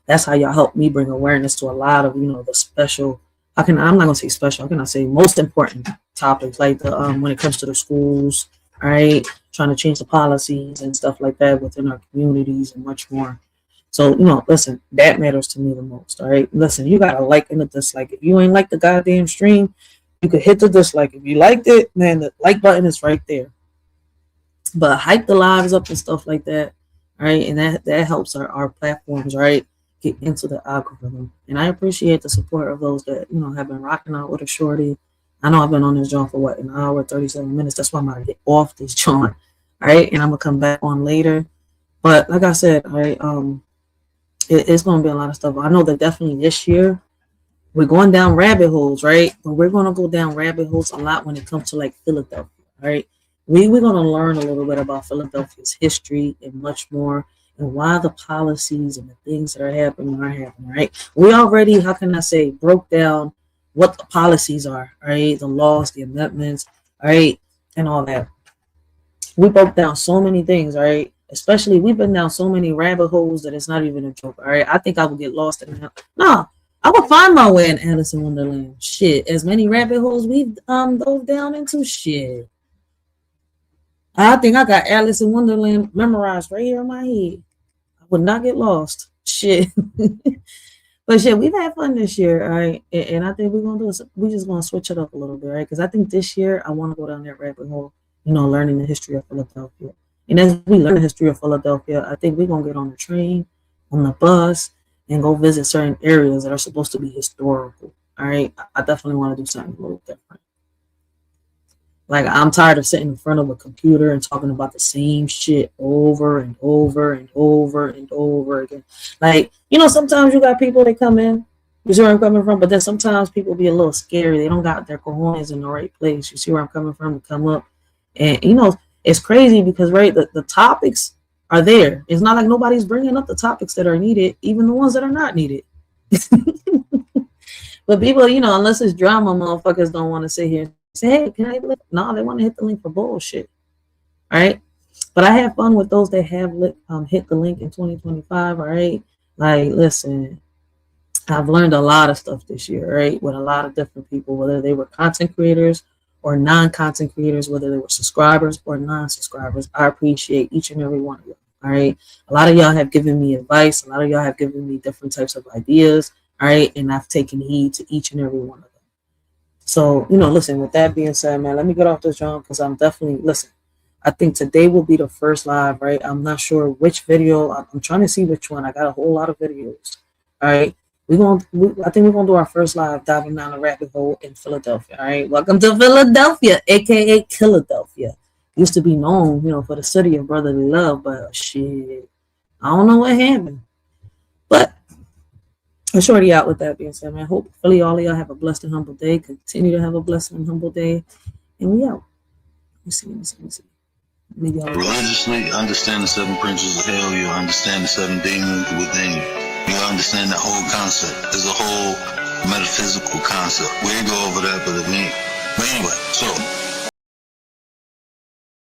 that's how y'all help me bring awareness to a lot of the special. I'm not gonna say special. How can I say most important topics, like the when it comes to the schools. All right, trying to change the policies and stuff like that within our communities and much more. So, listen, that matters to me the most. All right. Listen, you got to like and a dislike. If you ain't like the goddamn stream, you could hit the dislike. If you liked it, man, the like button is right there. But hype the lives up and stuff like that. All right. And that helps our platforms, right, get into the algorithm. And I appreciate the support of those that, have been rocking out with a shorty. I know I've been on this joint for an hour, 37 minutes. That's why I'm going to get off this joint. All right. And I'm going to come back on later. But like I said, all right, it's going to be a lot of stuff. I know that definitely this year we're going down rabbit holes, right? But we're going to go down rabbit holes a lot when it comes to like Philadelphia, right? We're going to learn a little bit about Philadelphia's history and much more, and why the policies and the things that are happening, right? We already, how can I say, broke down what the policies are, right? The laws, the amendments, right? And all that. We broke down so many things, right? Especially, we've been down so many rabbit holes that it's not even a joke, all right? I think I would get lost in that. No, I would find my way in Alice in Wonderland. Shit, as many rabbit holes we've dove down into, shit. I think I got Alice in Wonderland memorized right here in my head. I would not get lost. Shit. But shit, we've had fun this year, all right? And I think we're just gonna switch it up a little bit, right? Because I think this year I want to go down that rabbit hole, learning the history of Philadelphia. And as we learn the history of Philadelphia, I think we're going to get on the train, on the bus, and go visit certain areas that are supposed to be historical. All right. I definitely want to do something a little different. Like, I'm tired of sitting in front of a computer and talking about the same shit over and over and over and over again. Like, sometimes you got people that come in, you see where I'm coming from? But then sometimes people be a little scary. They don't got their cojones in the right place. You see where I'm coming from? To come up. And, it's crazy because, right, the topics are there. It's not like nobody's bringing up the topics that are needed, even the ones that are not needed. But people, unless it's drama, motherfuckers don't want to sit here and say, hey, can I hit the link? No, they want to hit the link for bullshit. All right? But I have fun with those that have hit the link in 2025, all right? Like, listen, I've learned a lot of stuff this year, right, with a lot of different people, whether they were content creators or non-content creators, whether they were subscribers or non-subscribers. I appreciate each and every one of you. All right. A lot of y'all have given me advice. A lot of y'all have given me different types of ideas. All right. And I've taken heed to each and every one of them. So, listen, with that being said, man, let me get off this drum because I'm definitely, listen, I think today will be the first live, right? I'm not sure which video. I'm trying to see which one. I got a whole lot of videos. All right. I think we're gonna do our first live diving down the rabbit hole in Philadelphia. All right, welcome to Philadelphia, aka Philadelphia. Used to be known, for the city of brotherly love, but shit, I don't know what happened. But I'm shorty out with that being said, man. Hopefully all of y'all have a blessed and humble day. Continue to have a blessed and humble day, and we out. Let me see. Maybe Religiously, understand the 7 principles of hell. You understand the 7 demons within you. You understand that whole concept. There's a whole metaphysical concept. We ain't go over that, but anyway, so